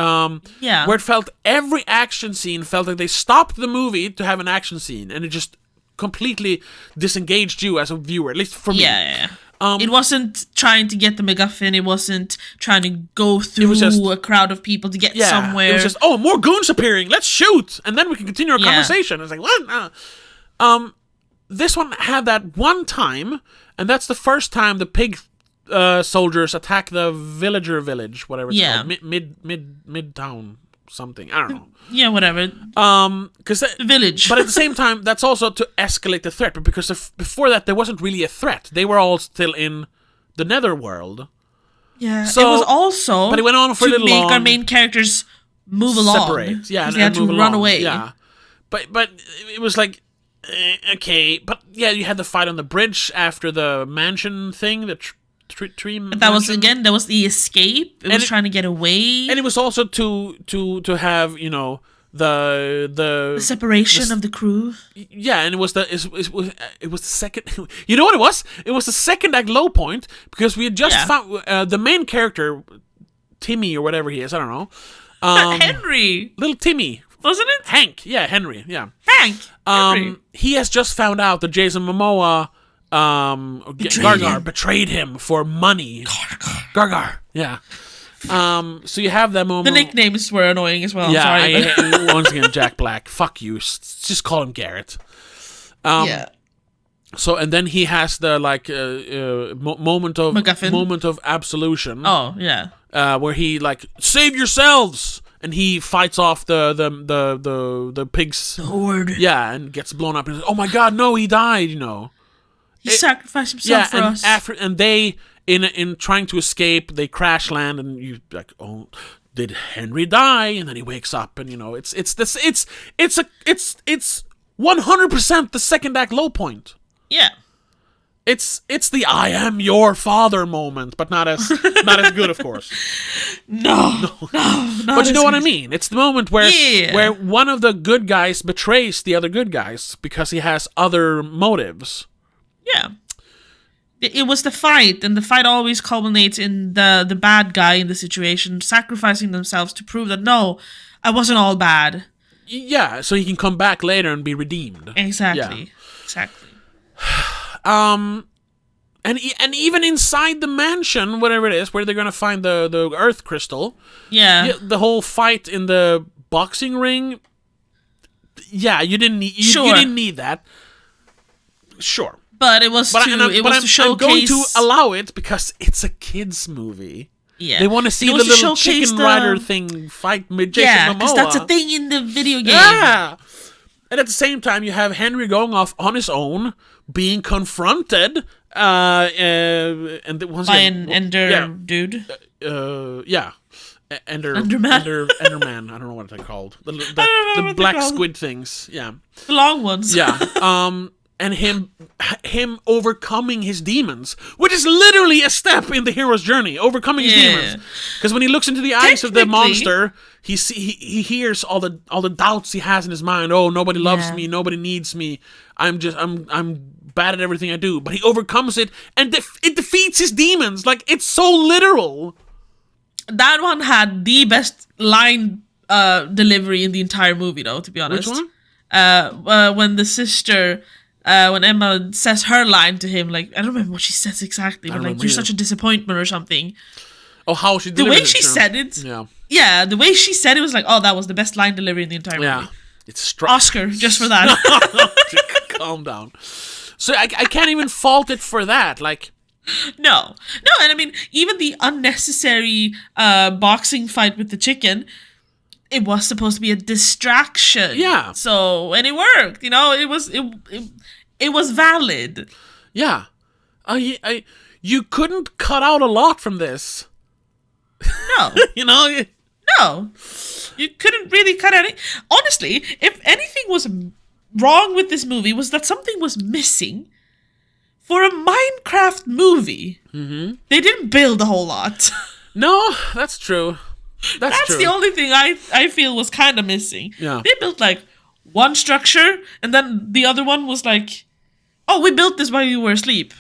A: Where it felt every action scene felt like they stopped the movie to have an action scene, and it just completely disengaged you as a viewer, at least for me.
B: Yeah. It wasn't trying to get the MacGuffin. It wasn't trying to go through a crowd of people to get somewhere.
A: It was just, more goons appearing. Let's shoot, and then we can continue our conversation. It's like, what? This one had that one time, and that's the first time the pig soldiers attack the village, whatever it's called, midtown something. I don't know.
B: Yeah, whatever.
A: Because
B: village.
A: But at the same time, that's also to escalate the threat. But because before that, there wasn't really a threat. They were all still in the Netherworld.
B: Yeah. So, it was also.
A: But it went on for a little long.
B: To make our main characters move along.
A: Separate. Yeah,
B: and they had to run away.
A: Yeah. But it was like, okay. But yeah, you had the fight on the bridge after the mansion thing. The tree.
B: But that was the escape. It was trying to get away.
A: And it was also to have the
B: separation of the crew.
A: Yeah, and it was the second. You know what it was? It was the second act low point because we had just found the main character, Timmy or whatever he is. I don't know.
B: Henry,
A: little Timmy,
B: wasn't it?
A: Hank, yeah, Henry, yeah.
B: Hank. Henry.
A: He has just found out that Jason Momoa. Gargar betrayed him for money. Gargar, yeah. So you have that moment.
B: The nicknames were annoying as well.
A: Yeah, once again, Jack Black. Fuck you. Just call him Garrett.
B: Yeah.
A: So and then he has the moment of
B: MacGuffin.
A: Moment of absolution.
B: Oh yeah.
A: Where he save yourselves, and he fights off the pigs.
B: The horde.
A: Yeah, and gets blown up. And oh my God, no, he died.
B: He sacrificed himself for us.
A: And they, in trying to escape, they crash land, and you oh, did Henry die? And then he wakes up, and it's 100% the second act low point.
B: Yeah.
A: It's the I am your father moment, but not as good, of course.
B: No.
A: But you know what I mean? It's the moment where one of the good guys betrays the other good guys because he has other motives.
B: Yeah. It was the fight, and the fight always culminates in the bad guy in the situation sacrificing themselves to prove that, no, I wasn't all bad.
A: Yeah, so he can come back later and be redeemed.
B: Exactly.
A: Yeah.
B: Exactly.
A: And even inside the mansion, whatever it is, where they're going to find the Earth Crystal.
B: Yeah.
A: The whole fight in the boxing ring. Yeah, you didn't need that. Sure.
B: But it was to showcase.
A: I'm going to allow it because it's a kids' movie.
B: Yeah,
A: they want to see the little chicken rider thing fight with Jason Momoa. Yeah,
B: because that's a thing in the video game.
A: Yeah, and at the same time, you have Henry going off on his own, being confronted, and once
B: by
A: again,
B: an Ender dude.
A: Yeah.
B: Enderman.
A: Enderman. I don't know what they're called. The black squid things. Yeah.
B: The long ones.
A: Yeah. And him overcoming his demons, which is literally a step in the hero's journey, overcoming his demons. Because when he looks into the eyes of the monster, he hears all the doubts he has in his mind. Oh, nobody loves me, nobody needs me. I'm bad at everything I do. But he overcomes it, and it defeats his demons. It's so literal.
B: That one had the best line delivery in the entire movie, though. To be honest,
A: which one?
B: When the sister. When Emma says her line to him, I don't remember what she says exactly, but you're such a disappointment or something.
A: Oh, how she delivered
B: the way she said it. Yeah, the way she said it was that was the best line delivery in the entire movie. Yeah,
A: it's
B: Oscar just for that.
A: Calm down. So I can't even fault it for that.
B: No, and I mean even the unnecessary boxing fight with the chicken. It was supposed to be a distraction.
A: Yeah.
B: So, and it worked. It was valid.
A: Yeah. You couldn't cut out a lot from this.
B: No.
A: No.
B: No. You couldn't really cut any. Honestly, if anything was wrong with this movie, was that something was missing. For a Minecraft movie, they didn't build a whole lot.
A: No, that's true. That's true.
B: The only thing I feel was kind of missing.
A: Yeah.
B: They built like one structure, and then the other one was like, oh, we built this while you were asleep.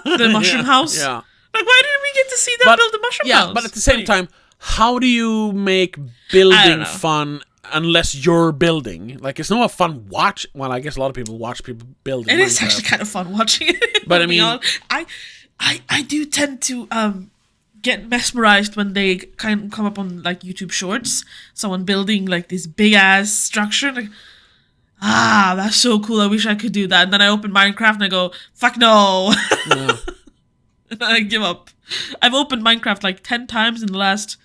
B: The mushroom house.
A: Yeah.
B: Like, why didn't we get to see them build the mushroom house?
A: Yeah, but at the same time, how do you make
B: I don't
A: building
B: know.
A: fun unless you're building? Like, it's not a fun watch. Well, I guess a lot of people watch people build.
B: It is actually kind of fun watching it.
A: But
B: to
A: I
B: be
A: mean-
B: honest. I do tend to get mesmerized when they kind of come up on like YouTube Shorts. Someone building like this big ass structure. Like, that's so cool. I wish I could do that. And then I open Minecraft and I go, fuck no.
A: Yeah.
B: And I give up. I've opened Minecraft like 10 times in the last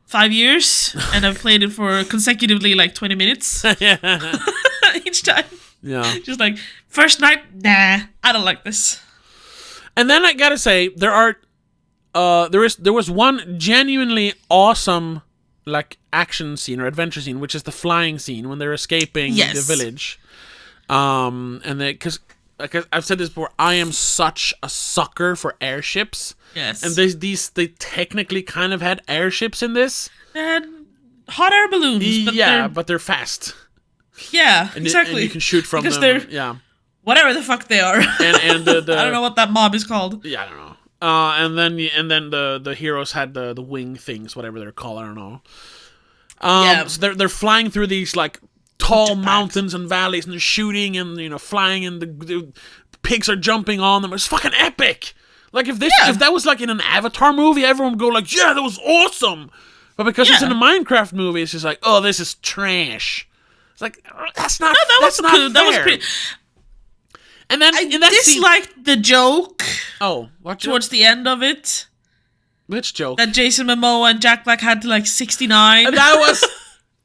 B: 5 years, and I've played it for consecutively like 20 minutes each time.
A: Yeah.
B: Just like, first night, nah, I don't like this.
A: And then I gotta say, there was one genuinely awesome like action scene or adventure scene, which is the flying scene when they're escaping
B: Yes.
A: the village. And because like I've said this before, I am such a sucker for airships.
B: Yes.
A: And they technically kind of had airships in this.
B: And hot air balloons. But
A: but they're fast.
B: yeah,
A: And
B: exactly.
A: and you can shoot from
B: because
A: them.
B: they're
A: Yeah.
B: whatever the fuck they are.
A: And the
B: I don't know what that mob is called.
A: Yeah, I don't know. And then the heroes had the wing things, whatever they're called. I don't know. So they're flying through these like tall mountains and valleys, and they're shooting and flying, and the pigs are jumping on them. It's fucking epic. Like if that was like in an Avatar movie, everyone would go like, yeah, that was awesome. But because it's in a Minecraft movie, it's just like, oh, this is trash. It's like that's not.
B: That
A: that's
B: was
A: not
B: cool.
A: fair.
B: That was pretty.
A: And then
B: I
A: in that scene,
B: disliked the joke
A: what
B: towards the end of it.
A: which joke?
B: That Jason Momoa and Jack Black had to like 69.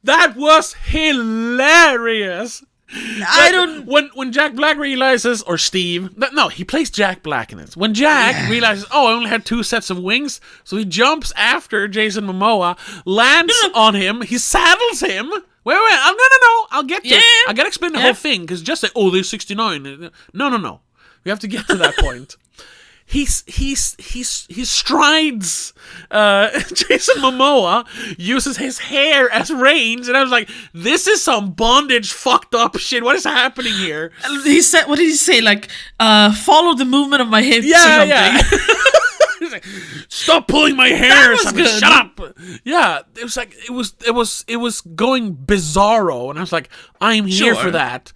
A: That was hilarious.
B: I don't.
A: When Jack Black realizes, or Steve, no, he plays Jack Black in it. When Jack realizes, oh, I only had 2 sets of wings, so he jumps after Jason Momoa, lands on him, he saddles him. Wait, no, I'll get to it. I gotta explain the whole thing, because just say, oh, there's 69. No. We have to get to that point. He strides Jason Momoa, uses his hair as reins, and I was like, this is some bondage fucked up shit. What is happening here?
B: He said, what did he say? Like, follow the movement of my hips or something.
A: Yeah. He's like, stop pulling my hair or
B: was
A: something.
B: good.
A: Shut up. Yeah, it was like it was going bizarro, and I was like, I'm here
B: Sure.
A: for that.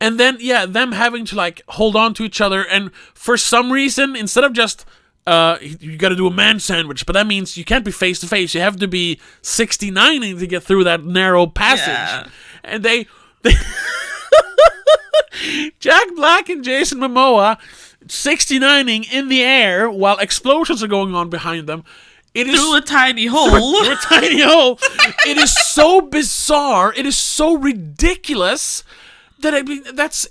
A: And then them having to like hold on to each other, and for some reason, instead of just you got to do a man sandwich, but that means you can't be face to face. You have to be 69ing to get through that narrow passage.
B: Yeah.
A: And they Jack Black and Jason Momoa 69ing in the air while explosions are going on behind them. It is
B: Through a tiny hole.
A: through a tiny hole. It is so bizarre. It is so ridiculous that I mean that's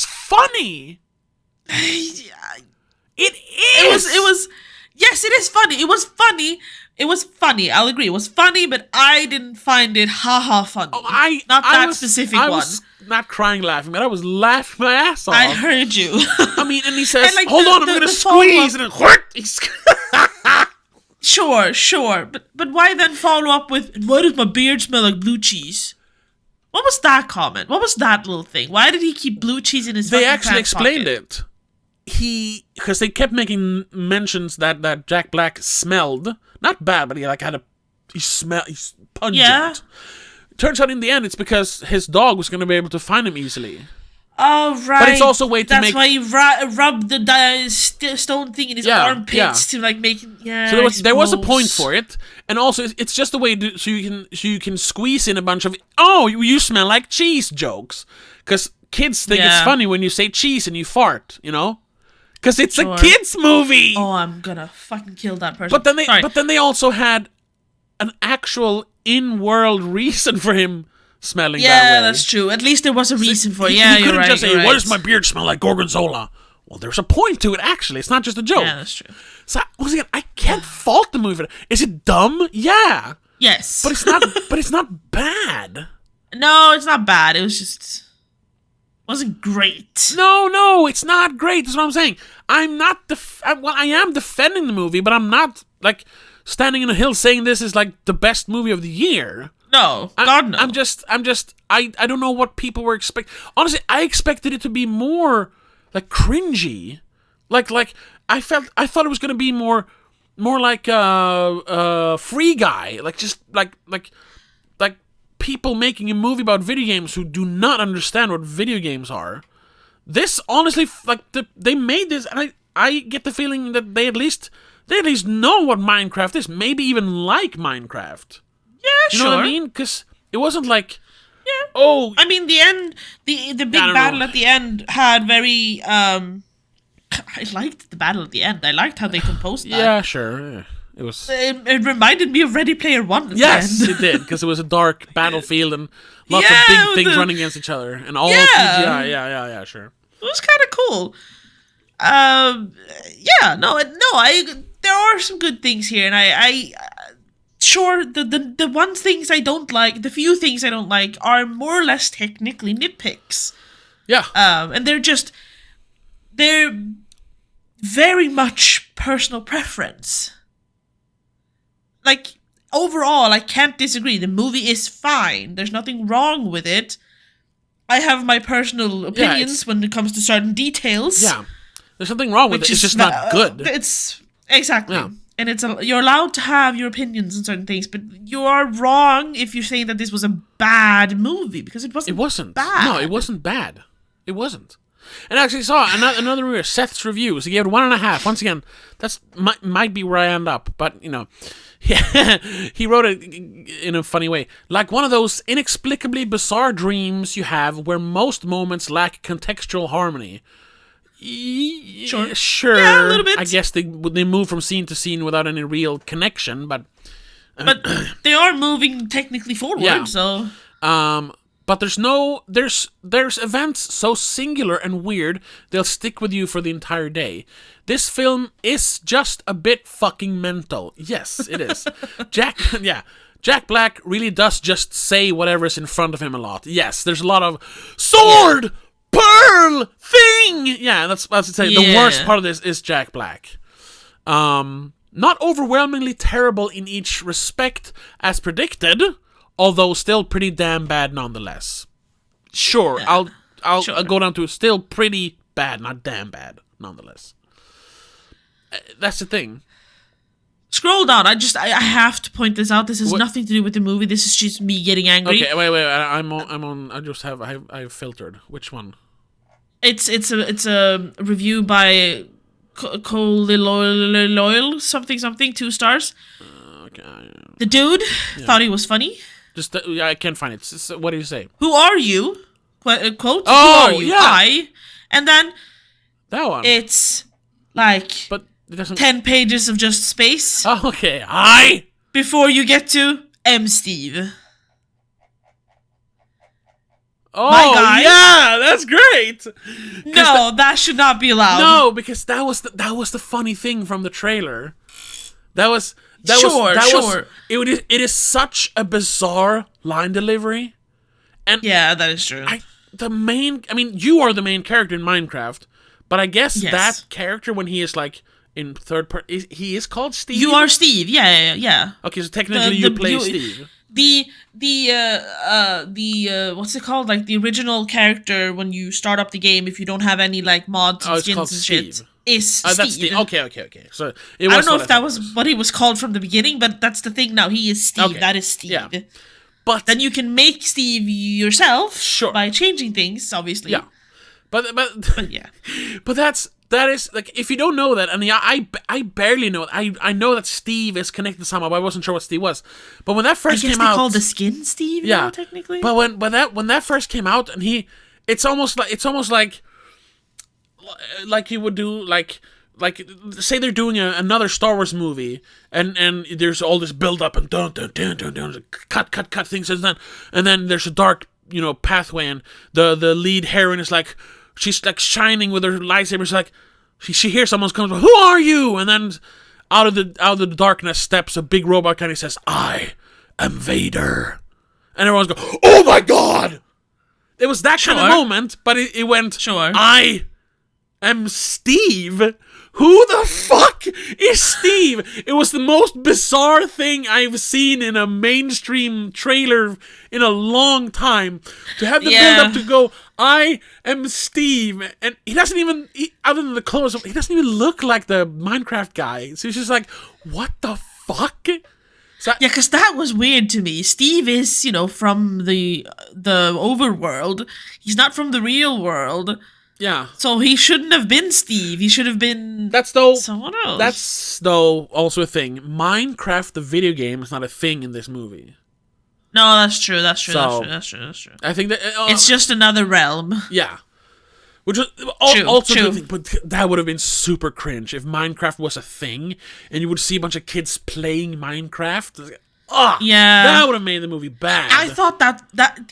A: funny. It is.
B: It was. Yes, it is funny. It was funny. It was funny. I'll agree. It was funny, but I didn't find it haha funny. Not that specific
A: I
B: one.
A: was not crying laughing, but I was laughing my ass off.
B: I heard you.
A: I mean, and he says,
B: And, like,
A: "Hold on, I'm
B: the
A: gonna
B: follow-up-
A: squeeze," and then he's
B: Sure. But why then follow up with, why does my beard smell like blue cheese? What was that comment? What was that little thing? Why did he keep blue cheese in his
A: They
B: fucking
A: actually
B: pants
A: explained
B: pocket?
A: it. Because they kept making mentions that Jack Black smelled not bad, but he's pungent.
B: Yeah.
A: Turns out in the end, it's because his dog was going to be able to find him easily.
B: Oh, right.
A: But it's also a way to
B: That's
A: make.
B: why he rubbed the stone thing in his armpits to like make him. Yeah.
A: So there was a point
B: suppose.
A: for it, and also it's just a way so you can squeeze in a bunch of you smell like cheese jokes, because kids think it's funny when you say cheese and you fart, because it's a kids movie.
B: Oh, I'm gonna fucking kill that person.
A: But then they also had an actual in-world reason for him smelling that way.
B: Yeah, that's true. At least there was a reason for it.
A: He
B: Yeah,
A: couldn't
B: you're right.
A: just say,
B: you're
A: "Why
B: right.
A: does my beard smell like gorgonzola?" well, there's a point to it, actually. It's not just a joke.
B: Yeah, that's true.
A: So, once again, I can't fault the movie for that. Is it dumb? Yeah.
B: Yes.
A: But it's not but it's not bad.
B: No, it's not bad. It was just... wasn't great.
A: No, it's not great. That's what I'm saying. I'm not... I am defending the movie, but I'm not, like, standing in a hill saying this is, like, the best movie of the year.
B: No, God, no.
A: I'm just... I don't know what people were expecting. Honestly, I expected it to be more, like, cringy. Like, I thought it was going to be more like Free Guy. Like, just, like people making a movie about video games who do not understand what video games are. This, honestly, like, they made this, and I get the feeling that they at least know what Minecraft is. Maybe even like Minecraft.
B: Yeah,
A: You know what I mean? Because it wasn't like...
B: Yeah.
A: Oh...
B: I mean, the end, the big battle at the end had very, I liked the battle at the end. I liked how they composed that.
A: Yeah, sure. Yeah. It was...
B: It reminded me of Ready Player One.
A: Yes,
B: at the
A: it
B: end.
A: did, because it was a dark battlefield and lots
B: Yeah,
A: of big
B: with
A: things
B: the-
A: running against each other, and all
B: Yeah.
A: CGI. Yeah, sure.
B: It was kind of cool. There are some good things here, and I sure the one things I don't like, the few things I don't like, are more or less technically nitpicks.
A: Yeah.
B: And they're very much personal preference. Like, overall, I can't disagree. The movie is fine. There's nothing wrong with it. I have my personal opinions when it comes to certain details.
A: Yeah. There's nothing wrong with it. It's just not good.
B: It's exactly.
A: Yeah.
B: And you're allowed to have your opinions on certain things, but you are wrong if you're saying that this was a bad movie, because it wasn't.
A: It wasn't.
B: bad.
A: No, it wasn't bad. It wasn't. And I actually saw another review, Seth's reviews. He gave it 1.5. Once again, that's might be where I end up, but you know, he wrote it in a funny way, like one of those inexplicably bizarre dreams you have where most moments lack contextual harmony. Sure.
B: Yeah, a little bit.
A: I guess they move from scene to scene without any real connection, but
B: they are moving technically forward.
A: Yeah.
B: So
A: but there's events so singular and weird they'll stick with you for the entire day. This film is just a bit fucking mental. Yes, it is. Jack Black really does just say whatever's in front of him a lot. Yes, there's a lot of sword, pearl, thing. Yeah, that's to say. The worst part of this is Jack Black. Not overwhelmingly terrible in each respect as predicted, although still pretty damn bad nonetheless. Sure,
B: Yeah.
A: I'll
B: Sure.
A: go down to still pretty bad, not damn bad nonetheless. That's the thing.
B: scroll down. I have to point this out. This has
A: What-
B: nothing to do with the movie. This is just me getting angry.
A: Okay, wait. I'm on. I've filtered. Which one?
B: It's a review by Cole Loyal something 2 stars.
A: Okay,
B: The dude thought he was funny.
A: just I can't find it. What do you say?
B: Who are you? Quote.
A: Oh,
B: Who are you?
A: yeah.
B: And then
A: That one.
B: it's like
A: But it doesn't.
B: 10 pages of just space
A: Oh, okay. I.
B: before you get to M. Steve.
A: Oh,
B: My guy?
A: yeah, that's great.
B: No, that should not be allowed.
A: No, because that was the funny thing from the trailer.
B: Sure.
A: It is such a bizarre line delivery, and
B: Yeah, that is true.
A: you are the main character in Minecraft, but I guess
B: Yes.
A: that character when he is like in third person, he is called Steve.
B: You are Steve. Yeah.
A: okay. So technically, you play Steve.
B: The what's it called? Like the original character when you start up the game, if you don't have any like mods and
A: Oh, it's
B: skins
A: called
B: and shit,
A: Steve.
B: is Steve.
A: That's Steve. Okay. So it
B: I
A: was
B: don't know
A: what
B: if that
A: thought
B: was
A: it was.
B: what he was called from the beginning, but that's the thing now. He is Steve.
A: Okay.
B: That is Steve.
A: Yeah. But
B: Then you can make Steve yourself
A: Sure.
B: by changing things, obviously.
A: yeah, but
B: But yeah.
A: But that is like, if you don't know that, and I barely know. I know that Steve is connected somehow, but I wasn't sure what Steve was. But when that
B: I
A: first
B: guess
A: came
B: they
A: out,
B: call the skin Steve now, technically.
A: But when that first came out, and it's almost like you would do like say they're doing another Star Wars movie, and there's all this build up and dun cut things, and then there's a dark pathway, and the lead heroine is like, she's like shining with her lightsaber. She's like, she hears someone's coming. Who are you? And then out of the darkness steps a big robot guy and he says, "I am Vader." And everyone's going, "Oh my god!" It was that kind of moment, but it went,
B: Sure.
A: "I am Steve." Who the fuck is Steve? It was the most bizarre thing I've seen in a mainstream trailer in a long time. To have the build up to go, "I am Steve," and he doesn't even, other than the clothes, he doesn't even look like the Minecraft guy. So he's just like, what the fuck? So,
B: Yeah, because that was weird to me. Steve is, from the overworld. He's not from the real world.
A: yeah.
B: So he shouldn't have been Steve. He should have been
A: That's though.
B: someone else.
A: That's though also a thing. Minecraft, the video game, is not a thing in this movie.
B: No, that's true. That's true.
A: So-
B: that's true.
A: I think that
B: It's just another realm.
A: yeah. Which was
B: True,
A: also
B: true.
A: the thing, but that would have been super cringe if Minecraft was a thing and you would see a bunch of kids playing Minecraft.
B: Yeah.
A: That would have made the movie bad.
B: I thought that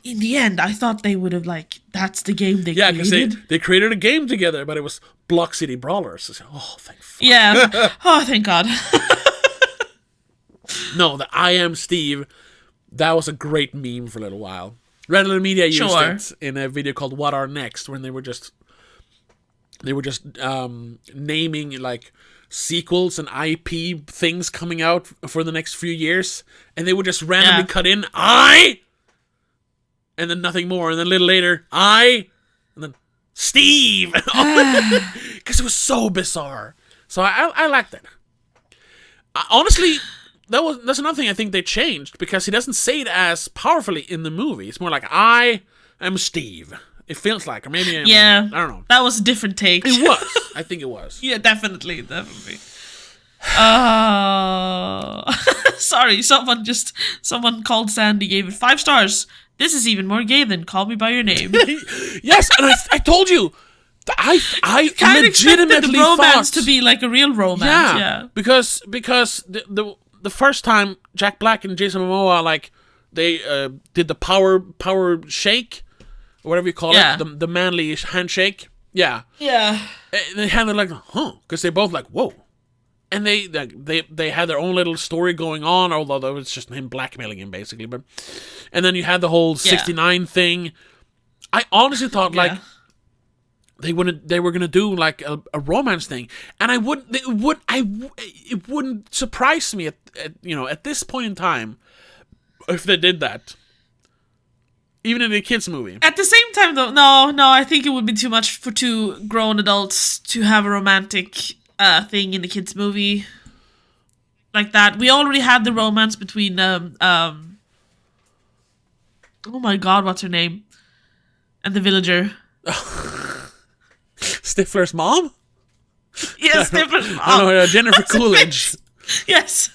B: in the end, I thought they would have that's the game they
A: yeah, because
B: created.
A: they created a game together, but it was Block City Brawlers. It's like, oh, thank fuck.
B: Yeah. Oh, thank God.
A: No, the I Am Steve, that was a great meme for a little while. Red Letter Media used
B: Sure.
A: it in a video called What Are Next, when they were just naming like sequels and IP things coming out for the next few years, and they would just randomly cut in and then nothing more, and then a little later and then Steve, because it was so bizarre. So I liked it. Honestly, that's another thing I think they changed, because he doesn't say it as powerfully in the movie. It's more like, "I am Steve." It feels like, or maybe I don't know.
B: That was a different take.
A: It was. I think it was.
B: Yeah, definitely. Sorry, someone called Sandy, gave it 5 stars. This is even more gay than Call Me By Your Name.
A: Yes, and I told you, I
B: Kind of expected
A: legitimately
B: the romance
A: thought
B: to be like a real romance. Yeah.
A: because the first time Jack Black and Jason Momoa, like, they did the power shake, or whatever you call it, the manly handshake. Yeah.
B: Yeah.
A: And they had it like, because they both like, whoa. And they had their own little story going on, although that was just him blackmailing him, basically. But and then you had the whole 69 thing. I honestly thought like they were gonna do like a romance thing, and it wouldn't surprise me at this point in time if they did that. Even in a kids movie.
B: At the same time, though, no, I think it would be too much for 2 grown adults to have a romantic thing in the kids movie like that. We already had the romance between oh my god, what's her name? And the villager.
A: Stifler's mom?
B: Yes, Stifler's mom.
A: I don't know, Jennifer Coolidge.
B: Yes.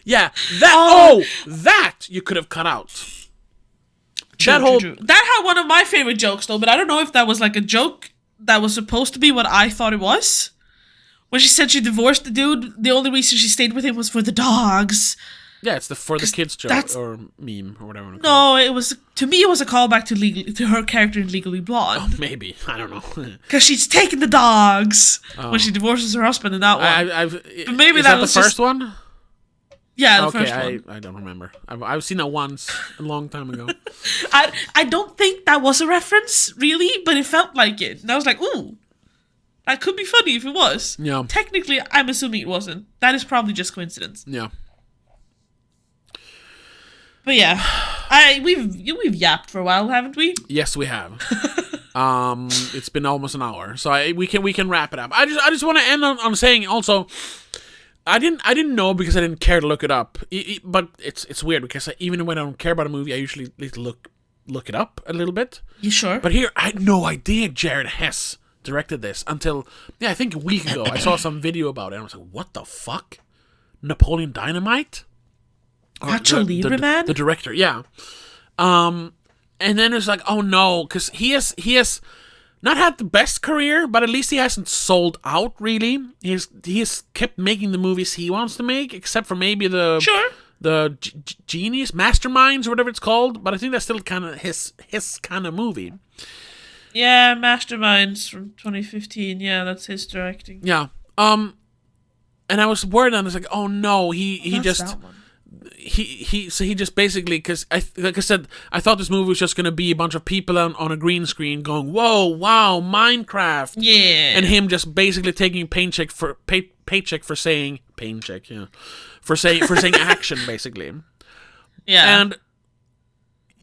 A: Yeah, that you could have cut out.
B: True. That had one of my favorite jokes, though, but I don't know if that was like a joke that was supposed to be what I thought it was. When she said she divorced the dude, the only reason she stayed with him was for the dogs.
A: Yeah, it's for the kids joke or meme or whatever.
B: No, it was, to me, it was a callback to her character in Legally Blonde.
A: Oh, maybe, I don't know.
B: Because she's taking the dogs when she divorces her husband in that one.
A: But
B: maybe
A: is
B: that
A: that
B: was
A: the first
B: just-
A: one?
B: Yeah, the
A: Okay,
B: first one.
A: I don't remember. I've seen it once a long time ago.
B: I don't think that was a reference, really, but it felt like it. And I was like, ooh, that could be funny if it was.
A: Yeah.
B: Technically, I'm assuming it wasn't. That is probably just coincidence.
A: Yeah.
B: But yeah, we've yapped for a while, haven't we?
A: Yes, we have. It's been almost an hour, so we can wrap it up. I just want to end on saying also, I didn't know because I didn't care to look it up. But it's weird because even when I don't care about a movie, I usually need to look it up a little bit.
B: You sure?
A: But here, I had no idea Jared Hess directed this until I think a week ago. I saw some video about it, and I was like, "What the fuck? Napoleon Dynamite?"
B: Nacho Libre Man?
A: The director, yeah. And then it's like, oh no, because he has not had the best career, but at least he hasn't sold out really. He has kept making the movies he wants to make, except for maybe the Genius Masterminds or whatever it's called. But I think that's still kind of his kind of movie.
B: Yeah, Masterminds from 2015. Yeah, that's his directing.
A: Yeah. And I was worried, and I was like, oh no, he
B: That's
A: just
B: that one.
A: he just basically, because like I said, I thought this movie was just gonna be a bunch of people on a green screen going, whoa, wow, Minecraft,
B: Yeah.
A: and him just basically taking paycheck for saying paycheck, yeah, for saying action basically,
B: Yeah.
A: and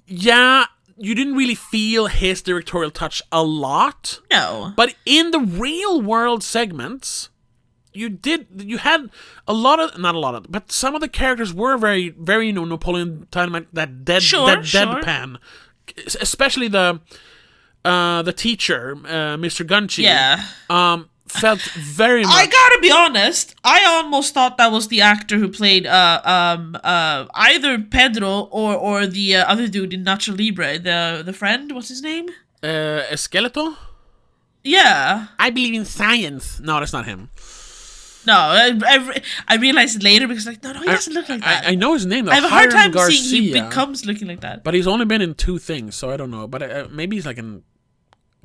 A: yeah, you didn't really feel his directorial touch a lot,
B: No.
A: but in the real world segments, you had a lot of, not a lot of, but some of the characters were very, very, Napoleon Dynamite, that deadpan, especially the teacher, Mr. Gunchi.
B: Yeah.
A: Felt very much.
B: I gotta be honest. I almost thought that was the actor who played either Pedro or the other dude in Nacho Libre, the friend. What's his name?
A: Skeletor?
B: Yeah.
A: I believe in science. No, that's not him.
B: No, I realized it later because like no, he doesn't look like that.
A: I know his name though.
B: I have a hard
A: Hiram
B: time seeing he
A: Garcia.
B: becomes looking like that.
A: But he's only been in 2 things, so I don't know. But maybe he's like a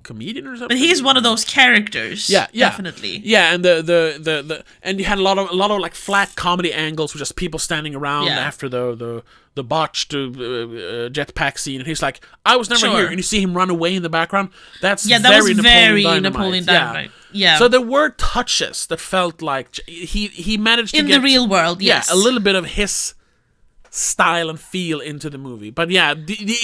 A: comedian or something.
B: But he's one of those characters.
A: Yeah,
B: Definitely.
A: Yeah, and the and you had a lot of like flat comedy angles with just people standing around
B: Yeah.
A: after the botched jetpack scene, and he's like, "I was never
B: Sure.
A: here," and you see him run away in the background. That's
B: Yeah, that
A: very
B: was
A: Napoleon
B: very
A: Dynamite.
B: Napoleon Dynamite. Yeah.
A: So there were touches that felt like he managed to
B: in
A: get
B: the real world, yes.
A: a little bit of his style and feel into the movie. But yeah,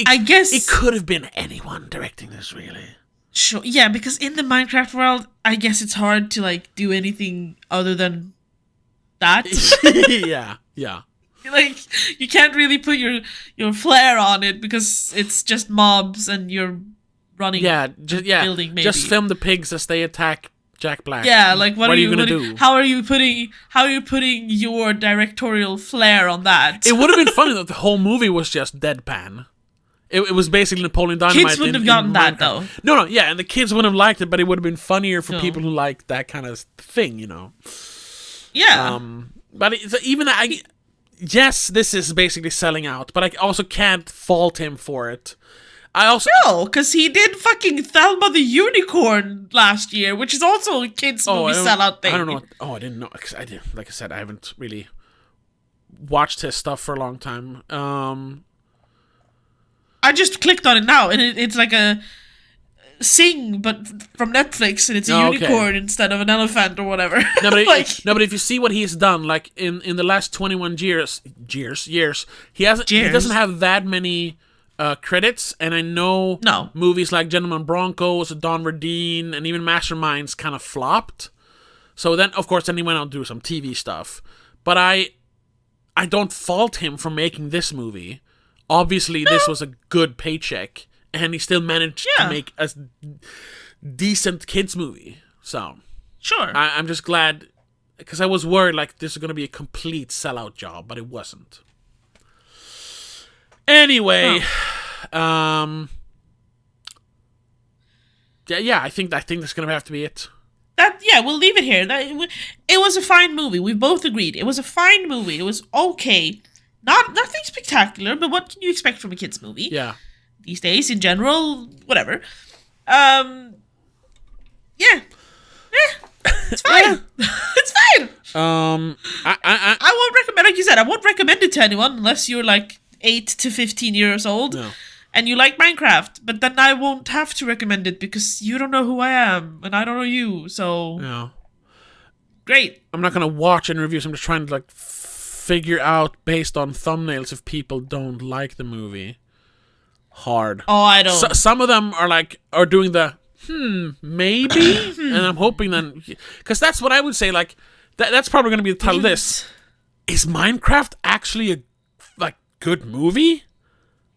B: I guess
A: it could have been anyone directing this, really.
B: Sure. Yeah, because in the Minecraft world, I guess it's hard to like do anything other than that.
A: yeah.
B: Like you can't really put your flair on it because it's just mobs and you're running.
A: Building,
B: maybe.
A: Just film the pigs as they attack Jack Black.
B: Yeah, like what
A: are you gonna do?
B: How are you putting your directorial flair on that?
A: It would have been funny that the whole movie was just deadpan. It was basically Napoleon Dynamite.
B: Kids wouldn't have gotten that though.
A: No, yeah, and the kids wouldn't have liked it, but it would have been funnier for people who like that kind of thing,
B: Yeah.
A: But yes, this is basically selling out, but I also can't fault him for it.
B: No, because he did fucking Thelma the Unicorn last year, which is also a kids movie sellout thing.
A: I don't know. I didn't know. 'Cause like I said, I haven't really watched his stuff for a long time.
B: I just clicked on it now, and it's like a Sing, but from Netflix, and it's a unicorn instead of an elephant or whatever.
A: No, but if you see what he's done, like in the last 21 years, he doesn't have that many credits, and I know movies like Gentleman Broncos, Don Verdeen, and even Masterminds kind of flopped. So then, of course, he went on to do some TV stuff. But I don't fault him for making this movie. Obviously, this was a good paycheck, and he still managed to make a decent kids movie. So,
B: sure,
A: I'm just glad, because I was worried like this is going to be a complete sellout job, but it wasn't. Anyway, yeah, I think that's going to have to be it.
B: We'll leave it here. It was a fine movie. We both agreed. It was a fine movie. It was okay. Nothing spectacular, but what can you expect from a kids movie?
A: Yeah.
B: These days, in general, whatever. Yeah. It's fine. It's fine. I won't recommend, like you said, I won't recommend it to anyone unless you're like 8 to 15 years old.
A: No.
B: And you like Minecraft, but then I won't have to recommend it because you don't know who I am and I don't know you. So
A: yeah.
B: Great.
A: I'm not gonna watch any reviews. I'm just trying to like figure out based on thumbnails if people don't like the movie. Hard.
B: Oh, I don't.
A: Some of them are doing the maybe, and I'm hoping then, because that's what I would say. Like that's probably gonna be the title of this. Is Minecraft actually a good movie?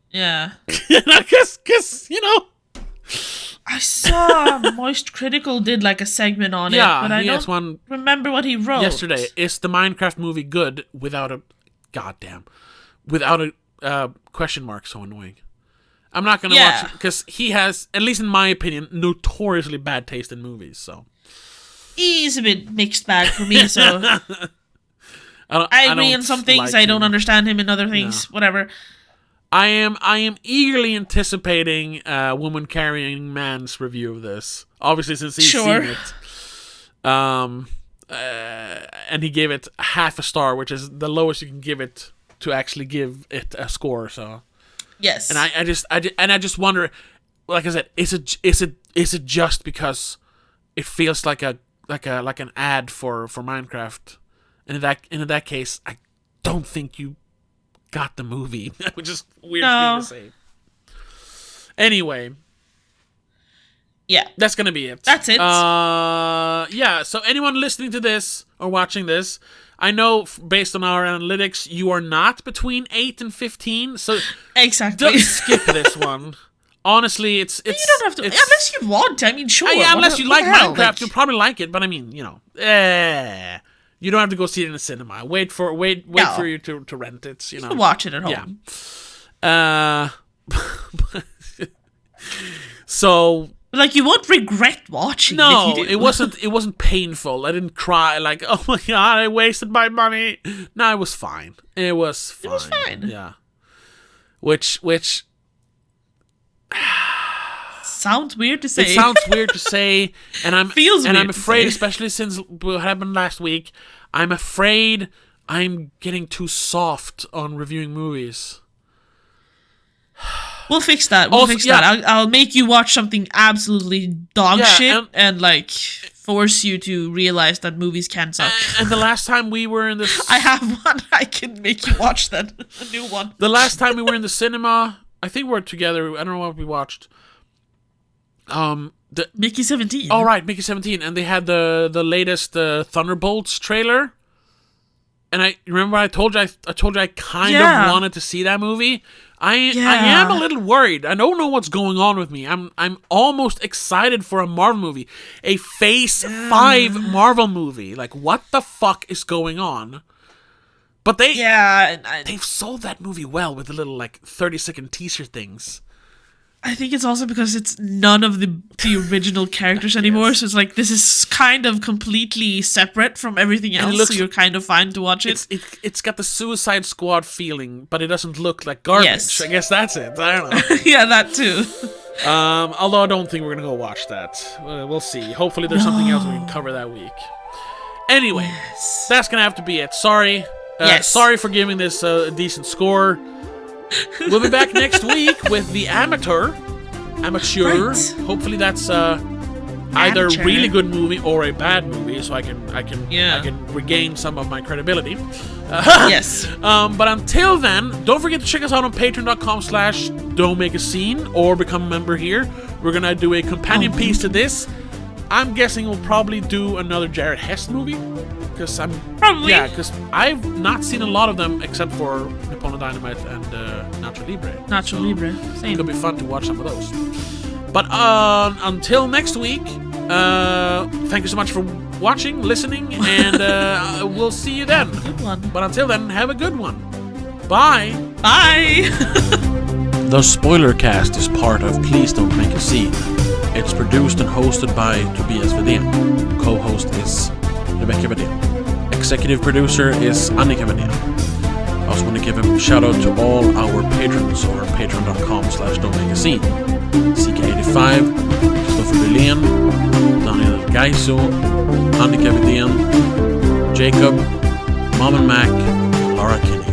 B: Yeah.
A: I guess
B: I saw Moist Critical did like a segment on it, but I don't remember what he wrote.
A: Yesterday, is the Minecraft movie good without a question mark? So annoying. I'm not gonna watch it because he has, at least in my opinion, notoriously bad taste in movies. So
B: he's a bit mixed bag for me. So I agree in some things. I don't understand him in other things. Whatever.
A: I am eagerly anticipating Woman Carrying Man's review of this. Obviously, since he's seen it. And he gave it half a star, which is the lowest you can give it to actually give it a score. So
B: yes,
A: and I just wonder, like I said, is it just because it feels like an ad for Minecraft, and in that case, I don't think you got the movie, which is weird thing to say. Anyway.
B: Yeah.
A: That's going to be it.
B: That's it.
A: Yeah, so anyone listening to this or watching this, I know based on our analytics, you are not between 8 and 15, so
B: exactly.
A: Don't skip this one. Honestly, it's
B: you don't have to, unless you want. I mean, sure.
A: Yeah, unless you like Minecraft, you'll probably like it, but I mean, you don't have to go see it in the cinema. Wait for you to rent it, you know.
B: Watch it at home.
A: Yeah. So
B: like, you won't regret watching it.
A: No,
B: if you do.
A: it wasn't painful. I didn't cry like, oh my god, I wasted my money. No, it was fine. It was fine. Yeah. Which
B: sounds weird to say.
A: It sounds weird to say, and I'm afraid,
B: say.
A: especially since what happened last week, I'm afraid I'm getting too soft on reviewing movies.
B: We'll fix that. I'll make you watch something absolutely dog shit and like force you to realize that movies can suck.
A: And the last time we were in this,
B: I have one. I can make you watch that. A new one.
A: The last time we were in the cinema, I think we were together. I don't know what we watched.
B: Mickey 17.
A: Oh right, Mickey 17, and they had the latest Thunderbolts trailer. And I remember I told you I kind of wanted to see that movie. I am a little worried. I don't know what's going on with me. I'm almost excited for a Marvel movie, a Phase 5 Marvel movie. Like, what the fuck is going on? But they've sold that movie well with the little like 30-second teaser things.
B: I think it's also because it's none of the original characters anymore, yes. So it's like, this is kind of completely separate from everything else, so you're kind of fine to watch it.
A: It's got the Suicide Squad feeling, but it doesn't look like garbage. Yes. I guess that's it. I don't know.
B: Yeah, that too.
A: Although I don't think we're going to go watch that. We'll see. Hopefully there's something else we can cover that week. Anyway, that's going to have to be it. Sorry. Sorry for giving this a decent score. We'll be back next week with The Amateur. Right. Hopefully that's either a really good movie or a bad movie, so I can regain some of my credibility.
B: Yes.
A: But until then, don't forget to check us out on patreon.com/don'tmakeascene or become a member here. We're gonna do a companion piece to this. I'm guessing we'll probably do another Jared Hess movie. Because I've not seen a lot of them except for Napoleon Dynamite and Nacho Libre.
B: Same.
A: It could be fun to watch some of those. But until next week, thank you so much for watching, listening, and we'll see you then.
B: Good one.
A: But until then, have a good one. Bye.
B: Bye.
A: The Spoiler Cast is part of Please Don't Make a Scene. It's produced and hosted by Tobias Vedén. Co-host is Rebecca Vedén. Executive producer is Annika Vedén. I also want to give a shout out to all our patrons over patreon.com/don'tmakeascene. CK85, Christopher Bylén, Daniel Gaiso, Annika Vedén, Jacob, Mom and Mac, Laura Kinney.